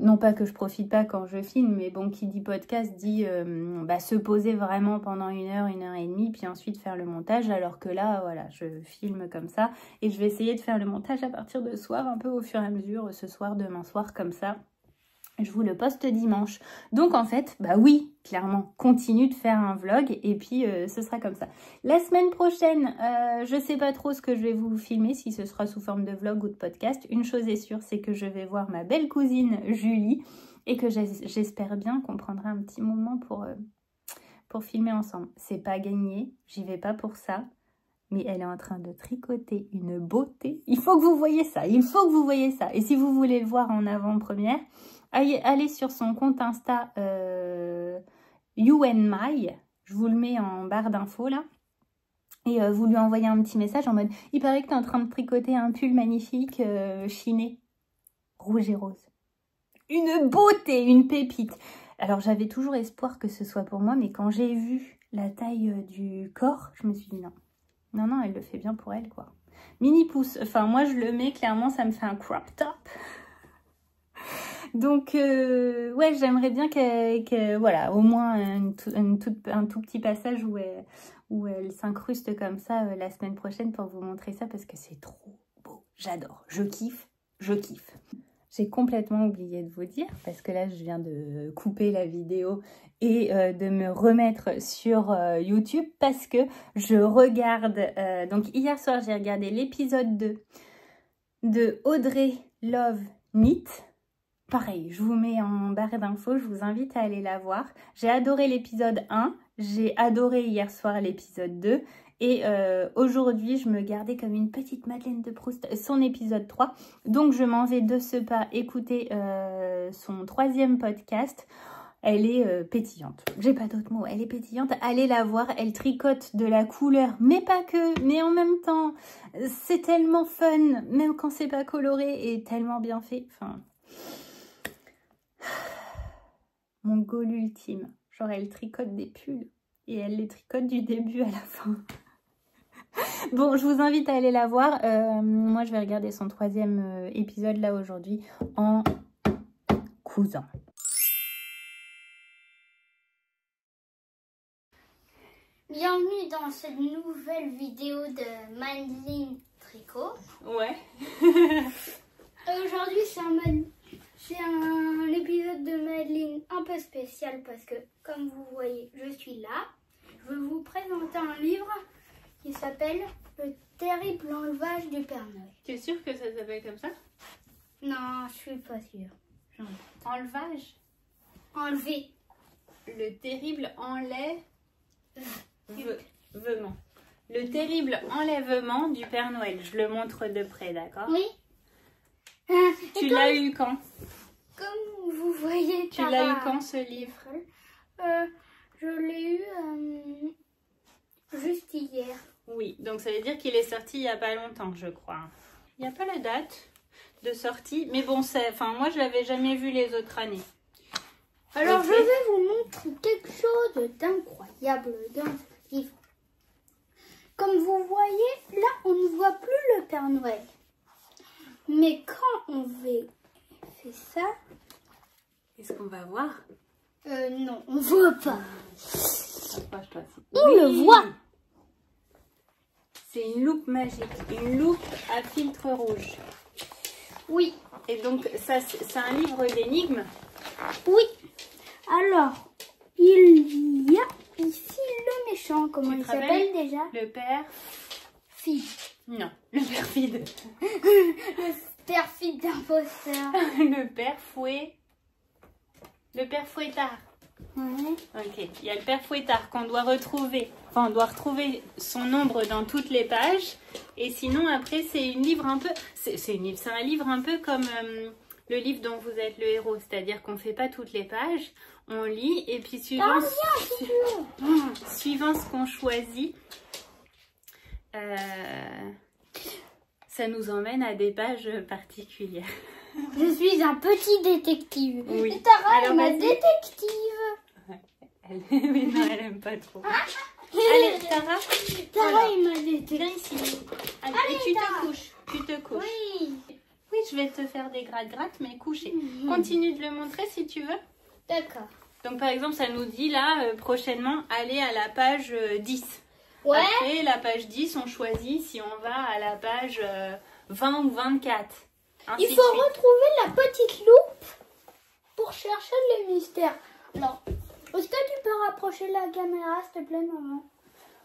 non pas que je profite pas quand je filme, mais bon, qui dit podcast dit se poser vraiment pendant 1 heure, 1 heure et demie, puis ensuite faire le montage. Alors que là, voilà, je filme comme ça. Et je vais essayer de faire le montage à partir de ce soir, un peu au fur et à mesure, ce soir, demain soir, comme ça. Je vous le poste dimanche. Donc en fait, bah oui, clairement, continue de faire un vlog et puis ce sera comme ça. La semaine prochaine, je sais pas trop ce que je vais vous filmer, si ce sera sous forme de vlog ou de podcast. Une chose est sûre, c'est que je vais voir ma belle cousine Julie et que j'espère bien qu'on prendra un petit moment pour filmer ensemble. C'est pas gagné, j'y vais pas pour ça. Mais elle est en train de tricoter une beauté. Il faut que vous voyez ça, il faut que vous voyez ça. Et si vous voulez le voir en avant-première, allez sur son compte Insta YouandMy. Je vous le mets en barre d'infos là. Et vous lui envoyez un petit message en mode « Il paraît que tu es en train de tricoter un pull magnifique chiné, rouge et rose. » Une beauté, une pépite. Alors j'avais toujours espoir que ce soit pour moi, mais quand j'ai vu la taille du corps, je me suis dit non. Non, non, elle le fait bien pour elle, quoi. Mini pouce. Enfin, moi, je le mets, clairement, ça me fait un crop top. Donc, ouais, j'aimerais bien voilà, au moins un tout petit passage où elle s'incruste comme ça la semaine prochaine pour vous montrer ça parce que c'est trop beau. J'adore. Je kiffe. Je kiffe. J'ai complètement oublié de vous dire, parce que là, je viens de couper la vidéo et de me remettre sur YouTube parce que je regarde... donc, hier soir, j'ai regardé l'épisode 2 de Audrey Love Knit. Pareil, je vous mets en barre d'infos, je vous invite à aller la voir. J'ai adoré l'épisode 1, j'ai adoré hier soir l'épisode 2. Et aujourd'hui, je me gardais comme une petite Madeleine de Proust son épisode 3. Donc, je m'en vais de ce pas écouter son 3e podcast. Elle est pétillante. J'ai pas d'autres mots. Elle est pétillante. Allez la voir. Elle tricote de la couleur, mais pas que. Mais en même temps, c'est tellement fun, même quand c'est pas coloré et tellement bien fait. Enfin, mon goal ultime. Genre, elle tricote des pulls et elle les tricote du début à la fin. Bon, je vous invite à aller la voir. Moi, je vais regarder son 3e épisode là aujourd'hui en cousant. Bienvenue dans cette nouvelle vidéo de Madeleine Tricot. Ouais. Aujourd'hui, c'est un épisode de Madeleine un peu spécial parce que, comme vous voyez, je suis là. Je vais vous présenter un livre qui s'appelle Le terrible enlevage du Père Noël. Tu es sûre que ça s'appelle comme ça? Non, je suis pas sûre. Enlevage? Enlever. Le terrible enlèvement. Le terrible enlèvement du Père Noël. Je le montre de près, d'accord? Oui. Tu l'as eu quand? Comme vous voyez... Tu l'as eu quand, ce livre? Je l'ai eu juste hier. Oui, donc ça veut dire qu'il est sorti il n'y a pas longtemps, je crois. Il n'y a pas la date de sortie, mais bon, moi je l'avais jamais vu les autres années. Alors okay. Je vais vous montrer quelque chose d'incroyable dans ce livre. Comme vous voyez, là on ne voit plus le Père Noël. Mais quand on fait ça... Est-ce qu'on va voir? Non, on ne voit pas. Approche-toi. On le voit. C'est une loupe magique, une loupe à filtre rouge. Oui. Et donc, ça, c'est un livre d'énigmes? Oui. Alors, il y a ici le méchant. Comment il s'appelle déjà? Le père... Fide. Non, le père Fide. Le père Fide d'imposteur. Le père Fouet. Le père Fouettard. Ouais. Ok, il y a le père Fouettard qu'on doit retrouver. Enfin, on doit retrouver son ombre dans toutes les pages. Et sinon, après, c'est un livre un peu comme le livre dont vous êtes le héros. C'est-à-dire qu'on ne fait pas toutes les pages. On lit et puis suivant ce qu'on choisit, ça nous emmène à des pages particulières. Je suis un petit détective. Oui. Et Tara est ma vas-y. détective. Oui, non, elle aime pas trop. Allez, Tara. Tara, il m'a détecté. Viens ici. Allez, et tu te couches. Oui. Oui, je vais te faire des gratte-gratte, mais couché. Continue de le montrer si tu veux. D'accord. Donc, par exemple, ça nous dit là, prochainement, aller à la page 10. Ouais. Après, la page 10, on choisit si on va à la page 20 ou 24. Il faut retrouver la petite loupe pour chercher le mystère. Alors, est-ce que tu peux rapprocher la caméra, s'il te plaît, maman?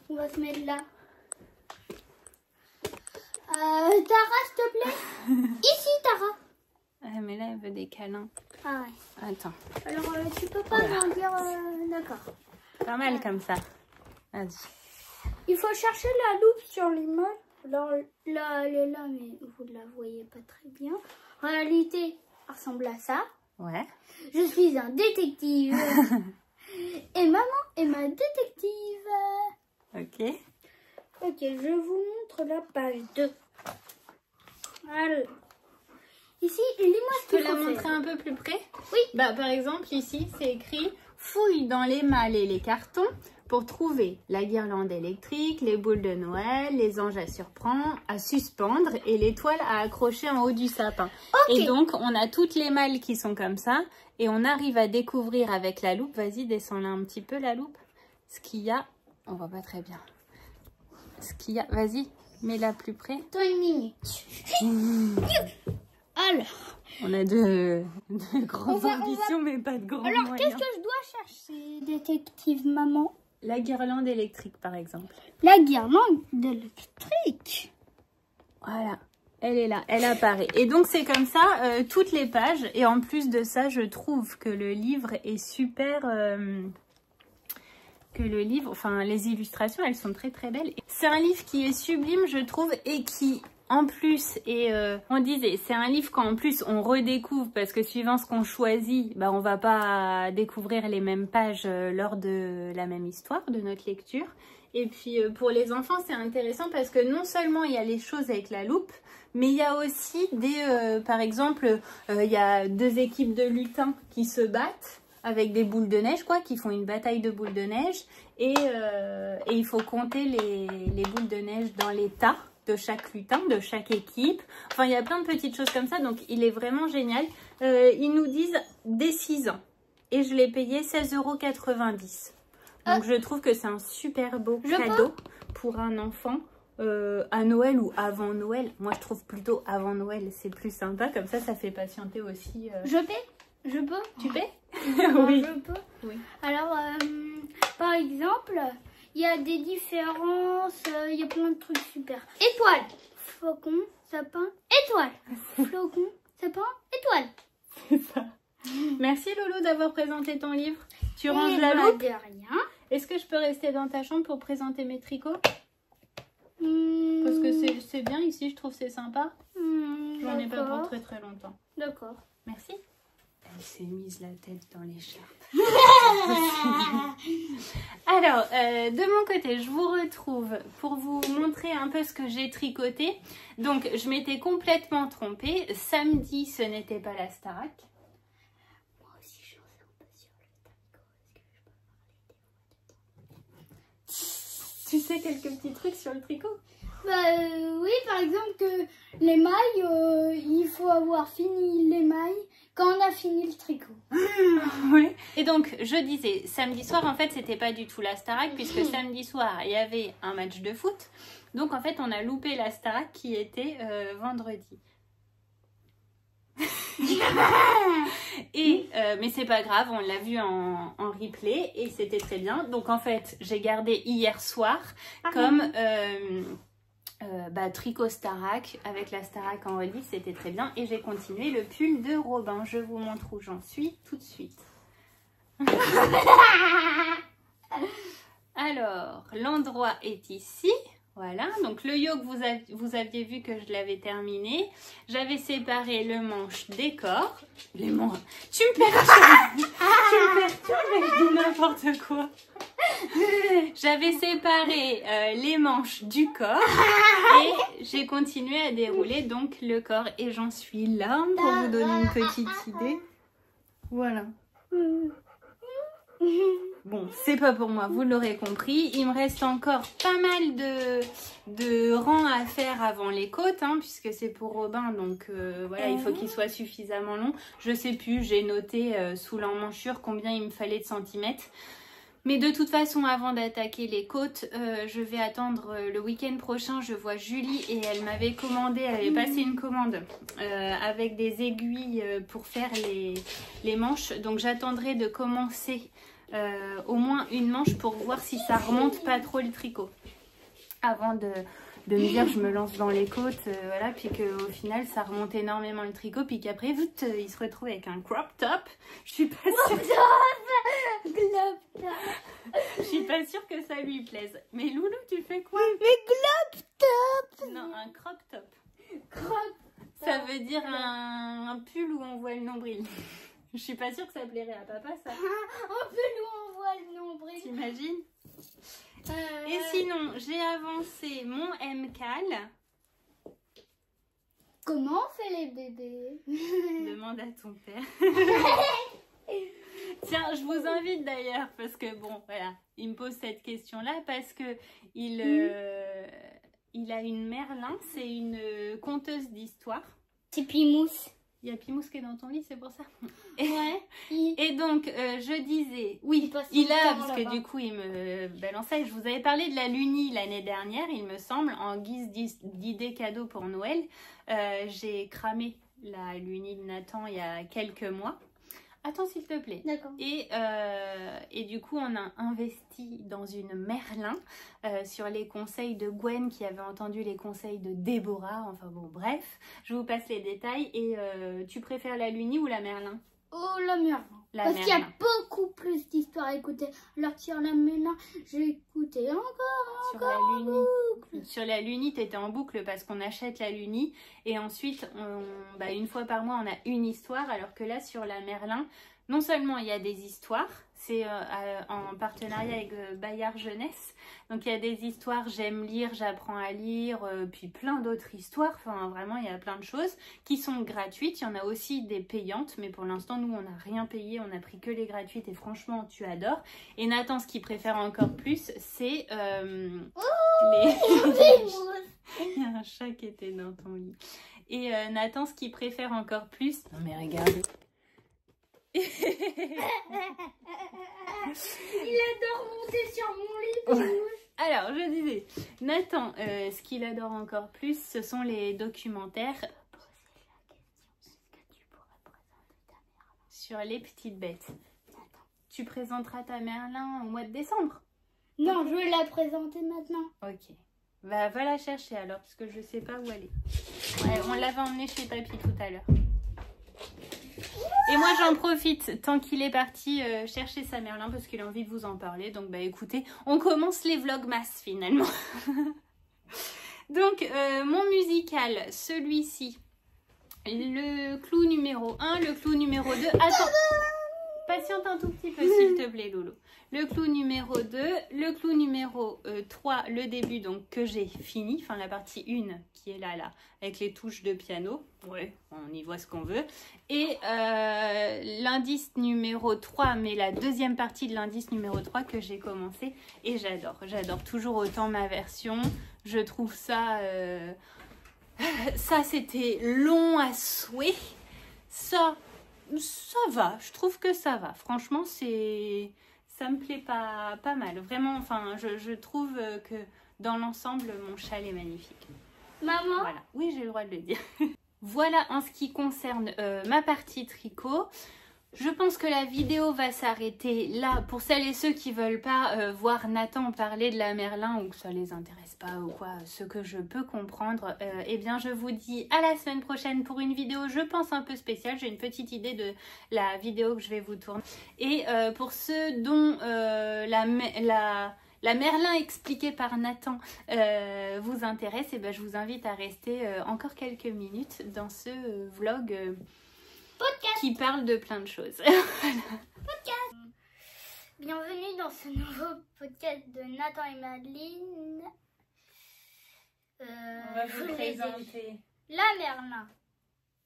On va se mettre là. Tara, s'il te plaît. Ici, Tara. Ah, mais là, elle veut des câlins. Ah ouais. Attends. Alors, tu peux pas m'en dire... D'accord. Pas mal comme ça. Vas-y. Il faut chercher la loupe sur l'image. Alors là, elle est là, mais vous ne la voyez pas très bien. En réalité, elle ressemble à ça. Ouais. Je suis un détective. Et maman est ma détective. Ok. Ok, je vous montre la page 2. Alors, ici, lis-moi ce Tu qu'il peux faut la montrer faire. un peu plus près? Oui. Bah, par exemple, ici, c'est écrit « Fouille dans les malles et les cartons pour trouver la guirlande électrique, les boules de Noël, les anges à suspendre et l'étoile à accrocher en haut du sapin. » Et donc, on a toutes les malles qui sont comme ça et on arrive à découvrir avec la loupe. Vas-y, descends-la un petit peu, la loupe. Ce qu'il y a, on voit pas très bien. Ce qu'il y a, vas-y, mets-la plus près. Attends une minute. Alors, on a de grandes ambitions, mais pas de grands moyens. alors qu'est-ce que je dois chercher, détective maman? La guirlande électrique, par exemple. La guirlande électrique. Voilà, elle est là, elle apparaît. Et donc, c'est comme ça, toutes les pages. Et en plus de ça, je trouve que le livre est super... enfin, les illustrations, elles sont très très belles. C'est un livre qui est sublime, je trouve, et qui... En plus, on disait, c'est un livre qu'en plus on redécouvre parce que suivant ce qu'on choisit, bah, on va pas découvrir les mêmes pages lors de la même histoire, de notre lecture. Et puis pour les enfants, c'est intéressant parce que non seulement il y a les choses avec la loupe, mais il y a aussi par exemple, il y a 2 équipes de lutins qui se battent avec des boules de neige, quoi, qui font une bataille de boules de neige. Et il faut compter les boules de neige dans les tas de chaque lutin, de chaque équipe. Enfin, il y a plein de petites choses comme ça, donc il est vraiment génial. Ils nous disent dès 6 ans. Et je l'ai payé 16,90 €. Donc je trouve que c'est un super beau cadeau pour un enfant à Noël ou avant Noël. Moi, je trouve plutôt avant Noël, c'est plus sympa. Comme ça fait patienter aussi. Je paie? Je peux? Tu paies? Oui. Je peux. Oui. Alors, par exemple, il y a des différences, il y a plein de trucs super. Étoile, flocon, sapin, étoile. Flocon, sapin, étoile. C'est ça. Merci Lolo d'avoir présenté ton livre. Tu ranges la loupe? De rien. Est-ce que je peux rester dans ta chambre pour présenter mes tricots? Parce que c'est bien ici, je trouve c'est sympa. J'en ai pas pour très très longtemps. D'accord. Merci. Elle s'est mise la tête dans l'écharpe. Alors, de mon côté, je vous retrouve pour vous montrer un peu ce que j'ai tricoté. Donc, je m'étais complètement trompée. Samedi, ce n'était pas la Starac. Moi aussi, je sais un peu sur le tricot. Tu sais quelques petits trucs sur le tricot? Oui, par exemple que les mailles, il faut avoir fini les mailles quand on a fini le tricot. Oui. Et donc, je disais, samedi soir, en fait, c'était pas du tout la Starac, puisque samedi soir, il y avait un match de foot. Donc, en fait, on a loupé la Starac qui était vendredi. Mais c'est pas grave, on l'a vu en replay et c'était très bien. Donc, en fait, j'ai gardé hier soir comme... tricot Starac avec la Starac en relief, c'était très bien. Et j'ai continué le pull de Robin. Je vous montre où j'en suis tout de suite. Alors, l'endroit est ici. Voilà, donc le yoke, vous aviez vu que je l'avais terminé. J'avais séparé le manche des corps. Les manches... Tu me perturbes. Tu me perturbes, je dis n'importe quoi. J'avais séparé les manches du corps et j'ai continué à dérouler donc le corps. Et j'en suis là pour vous donner une petite idée. Voilà. bon, c'est pas pour moi, vous l'aurez compris. Il me reste encore pas mal de rangs à faire avant les côtes, hein, puisque c'est pour Robin, donc voilà, il faut qu'il soit suffisamment long. Je sais plus, j'ai noté sous l'emmanchure combien il me fallait de centimètres. Mais de toute façon, avant d'attaquer les côtes, je vais attendre le week-end prochain. Je vois Julie et elle m'avait commandé, elle avait passé une commande avec des aiguilles pour faire les manches. Donc j'attendrai de commencer au moins une manche pour voir si ça remonte pas trop le tricot. Avant de me dire je me lance dans les côtes, voilà, puis qu'au final ça remonte énormément le tricot, puis qu'après vite il se retrouve avec un crop top. Je suis pas sûre. Je suis pas sûre que ça lui plaise. Mais Loulou, tu fais quoi? Mais glop top. Non, un crop top. Crop. Ça veut dire un pull où on voit le nombril. Je suis pas sûre que ça plairait à papa, ça. Un pull où on voit le nombril. T'imagines? Et sinon, j'ai avancé mon MCAL. Comment on fait les bébés? Demande à ton père. Tiens, je vous invite d'ailleurs, parce que bon, voilà, il me pose cette question-là, parce que il a une Merlin, c'est une conteuse d'histoire. C'est Pimousse. Il y a Pimousse qui est dans ton lit, c'est pour ça. Ouais. Et donc, je disais, oui, il a, parce que du coup, il me balançait. Je vous avais parlé de la Luni l'année dernière, il me semble, en guise d'idée cadeau pour Noël. J'ai cramé la Luni de Nathan il y a quelques mois. Attends, s'il te plaît. D'accord. Et du coup, on a investi dans une Merlin sur les conseils de Gwen qui avait entendu les conseils de Déborah. Enfin bon, bref, je vous passe les détails. Et tu préfères la Luni ou la Merlin? Oh, la Merlin. Parce qu'il y a beaucoup plus d'histoires à écouter. Alors sur la Merlin, j'ai écouté encore en boucle. Sur la Luni, tu étais en boucle parce qu'on achète la Luni et ensuite, une fois par mois, on a une histoire. Alors que là, sur la Merlin, non seulement il y a des histoires, c'est en partenariat avec Bayard Jeunesse. Donc il y a des histoires, j'aime lire, j'apprends à lire, puis plein d'autres histoires. Enfin vraiment, il y a plein de choses qui sont gratuites. Il y en a aussi des payantes, mais pour l'instant, nous, on n'a rien payé. On a pris que les gratuites et franchement, tu adores. Et Nathan, ce qu'il préfère encore plus, c'est les... Il y a un chat qui était dans ton lit. Et Nathan, ce qu'il préfère encore plus... Non mais regarde. Il adore monter sur mon lit. Alors, je disais, Nathan, ce qu'il adore encore plus, ce sont les documentaires sur les petites bêtes. Tu présenteras ta Merlin au mois de décembre? Non, je vais la présenter maintenant. Ok. Va la chercher alors, parce que je sais pas où elle est. Ouais, on l'avait emmenée chez papy tout à l'heure. Et moi j'en profite tant qu'il est parti chercher sa Merlin parce qu'il a envie de vous en parler. Donc bah écoutez, on commence les vlogmas finalement. Donc mon musical, celui-ci, le clou numéro 1, le clou numéro 2. Attends, patiente un tout petit peu s'il te plaît Lolo. Le clou numéro 2, le clou numéro 3, le début donc que j'ai fini, enfin la partie 1 qui est là, avec les touches de piano. Ouais, on y voit ce qu'on veut. Et l'indice numéro 3, mais la deuxième partie de l'indice numéro 3 que j'ai commencé. Et j'adore, j'adore toujours autant ma version. Je trouve ça... ça, c'était long à souhait. Ça va, je trouve que ça va. Franchement, ça me plaît pas mal. Vraiment, enfin, je trouve que dans l'ensemble, mon châle est magnifique. Maman? Voilà, oui, j'ai le droit de le dire. Voilà en ce qui concerne ma partie tricot. Je pense que la vidéo va s'arrêter là. Pour celles et ceux qui veulent pas voir Nathan parler de la Merlin ou que ça les intéresse pas ou quoi, ce que je peux comprendre, eh bien je vous dis à la semaine prochaine pour une vidéo, je pense, un peu spéciale. J'ai une petite idée de la vidéo que je vais vous tourner. Et pour ceux dont la Merlin expliquée par Nathan vous intéresse, eh ben, je vous invite à rester encore quelques minutes dans ce vlog qui parle de plein de choses. Podcast. Bienvenue dans ce nouveau podcast de Nathan et Madeline. On va vous présenter la Merlin.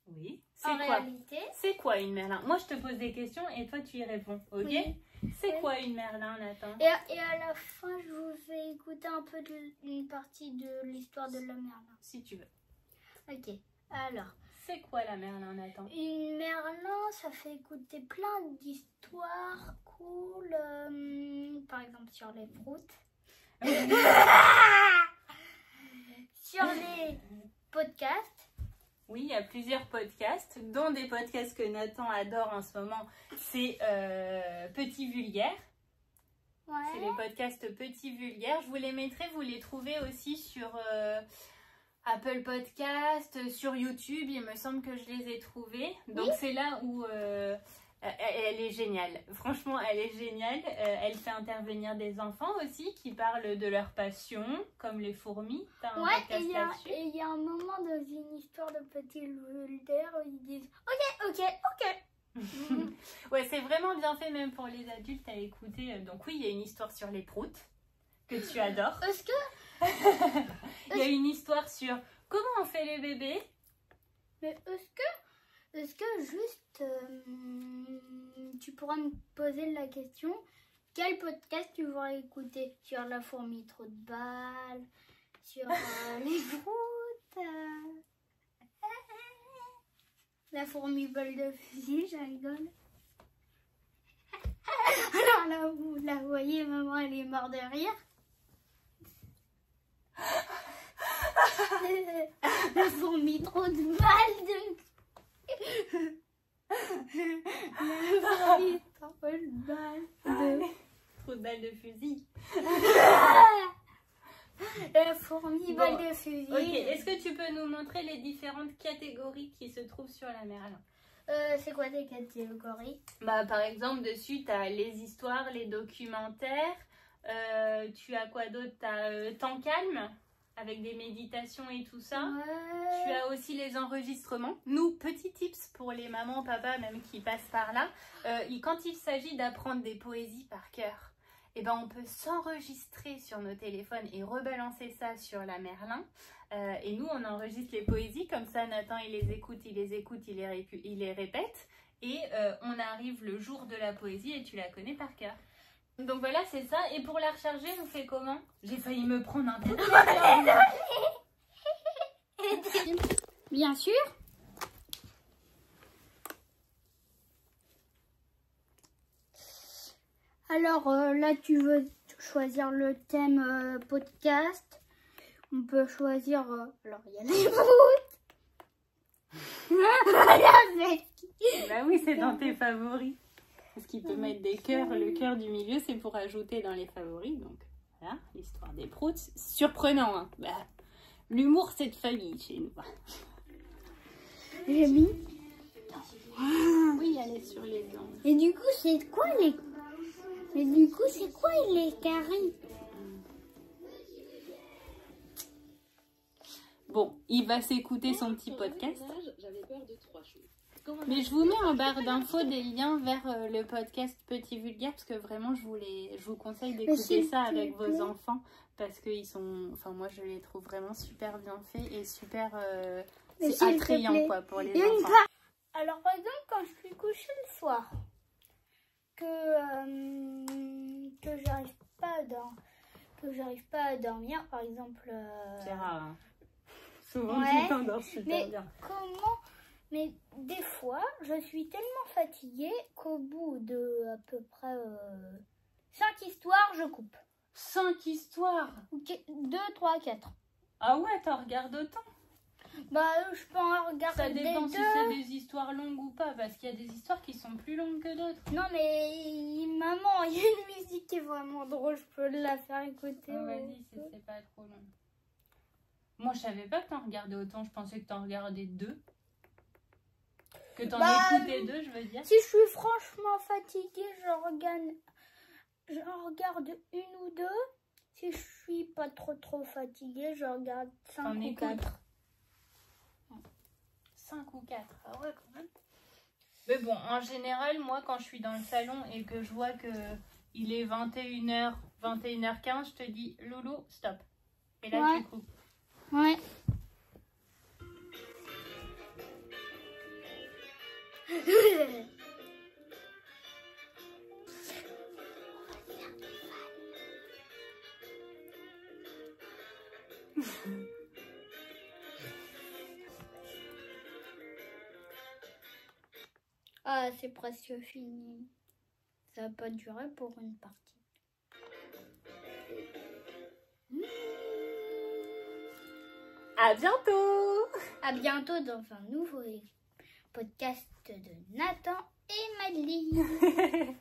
Oui. En réalité, c'est quoi une Merlin? Moi, je te pose des questions et toi, tu y réponds. Ok? Oui. C'est quoi une Merlin, Nathan? Et à la fin, je vous fais écouter un peu une partie de l'histoire de la Merlin. Si tu veux. Ok, alors. C'est quoi la Merlin, Nathan? Une Merlin, ça fait écouter plein d'histoires cool. Par exemple, sur les proutes. Sur les podcasts. Oui, il y a plusieurs podcasts, dont des podcasts que Nathan adore en ce moment. C'est Petit Vulgaire. Ouais. C'est les podcasts Petit Vulgaire. Je vous les mettrai, vous les trouvez aussi sur Apple Podcast, sur YouTube. Il me semble que je les ai trouvés. Donc c'est là où elle est géniale. Franchement, elle est géniale. Elle fait intervenir des enfants aussi qui parlent de leur passion, comme les fourmis. T'as un podcast là-dessus. Et il y a un moment dans une histoire de Petit Vulgaire où ils disent ok. Ouais, c'est vraiment bien fait même pour les adultes à écouter. Donc oui, il y a une histoire sur les proutes que tu adores. Est-ce que Il y a une histoire sur comment on fait les bébés. Mais est-ce que juste tu pourras me poser la question, quel podcast tu voudrais écouter? Sur la fourmi trop de balles, sur les proutes, la fourmi balle de fusil, je rigole. Alors là, vous la voyez, maman, elle est morte de rire. La fourmi trop de balles de... La fourmi trop de balles de... Trop de balles de fusil. La fourmi balle de fusil. Ok, est-ce que tu peux nous montrer les différentes catégories qui se trouvent sur la Merlin? C'est quoi tes catégories? Bah, par exemple, dessus, tu as les histoires, les documentaires. Tu as quoi d'autre? Tu as Temps calme, avec des méditations et tout ça. Ouais. Tu as aussi les enregistrements. Nous, petits tips pour les mamans, papas, même qui passent par là. Quand il s'agit d'apprendre des poésies par cœur, eh ben, on peut s'enregistrer sur nos téléphones et rebalancer ça sur la Merlin. Et nous, on enregistre les poésies. Comme ça, Nathan, il les écoute, il les répète. Et on arrive le jour de la poésie et tu la connais par cœur. Donc voilà, c'est ça. Et pour la recharger, on fait comment? J'ai failli me prendre un coup. Bien sûr. Alors là, tu veux choisir le thème podcast. On peut choisir... alors, il y a les proutes. Bah oui, c'est dans tes favoris. Parce qu'il peut mettre des cœurs. Le cœur du milieu, c'est pour ajouter dans les favoris. Donc voilà, l'histoire des proutes. Surprenant, hein. Bah, l'humour, c'est de famille chez nous. J'ai mis. Oui, elle est sur les dents. Et du coup, c'est quoi les... Mais du coup, c'est quoi les carrés? Bon, il va s'écouter son petit podcast. Mais je vous mets en barre d'infos des liens vers le podcast Petit Vulgaire parce que vraiment, je vous conseille d'écouter ça avec vos enfants parce qu'ils sont... Enfin, moi, je les trouve vraiment super bien faits et super... c'est attrayant, quoi, pour les enfants. Alors, par exemple, quand je suis couchée le soir, que j'arrive pas à dormir, par exemple... C'est rare, hein. Souvent, ouais, tu t'endors super bien. Mais des fois, je suis tellement fatiguée qu'au bout de à peu près 5 histoires, je coupe. 5 histoires? 2, 3, 4. Ah ouais, t'en regardes autant? Bah, je peux en regarder. Ça dépend si c'est des histoires longues ou pas, parce qu'il y a des histoires qui sont plus longues que d'autres. Non, mais maman, il y a une musique qui est vraiment drôle, je peux la faire écouter. Oh, vas-y, si c'est pas trop long. Moi, je savais pas que t'en regardais autant, je pensais que t'en regardais 2. Que t'en écoutais 2, je veux dire. Si je suis franchement fatiguée, j'en regarde 1 ou 2. Si je suis pas trop fatiguée, je regarde 5 ou 4. 5 ou 4, ah ouais, quand même. Mais bon, en général, moi, quand je suis dans le salon et que je vois que il est 21h, 21h15, je te dis, Loulou, stop. Et là, ouais. Tu coupes. Ouais. Ah, c'est presque fini. Ça va pas durer pour une partie. À bientôt! À bientôt dans un nouveau podcast de Nathan et Madeline.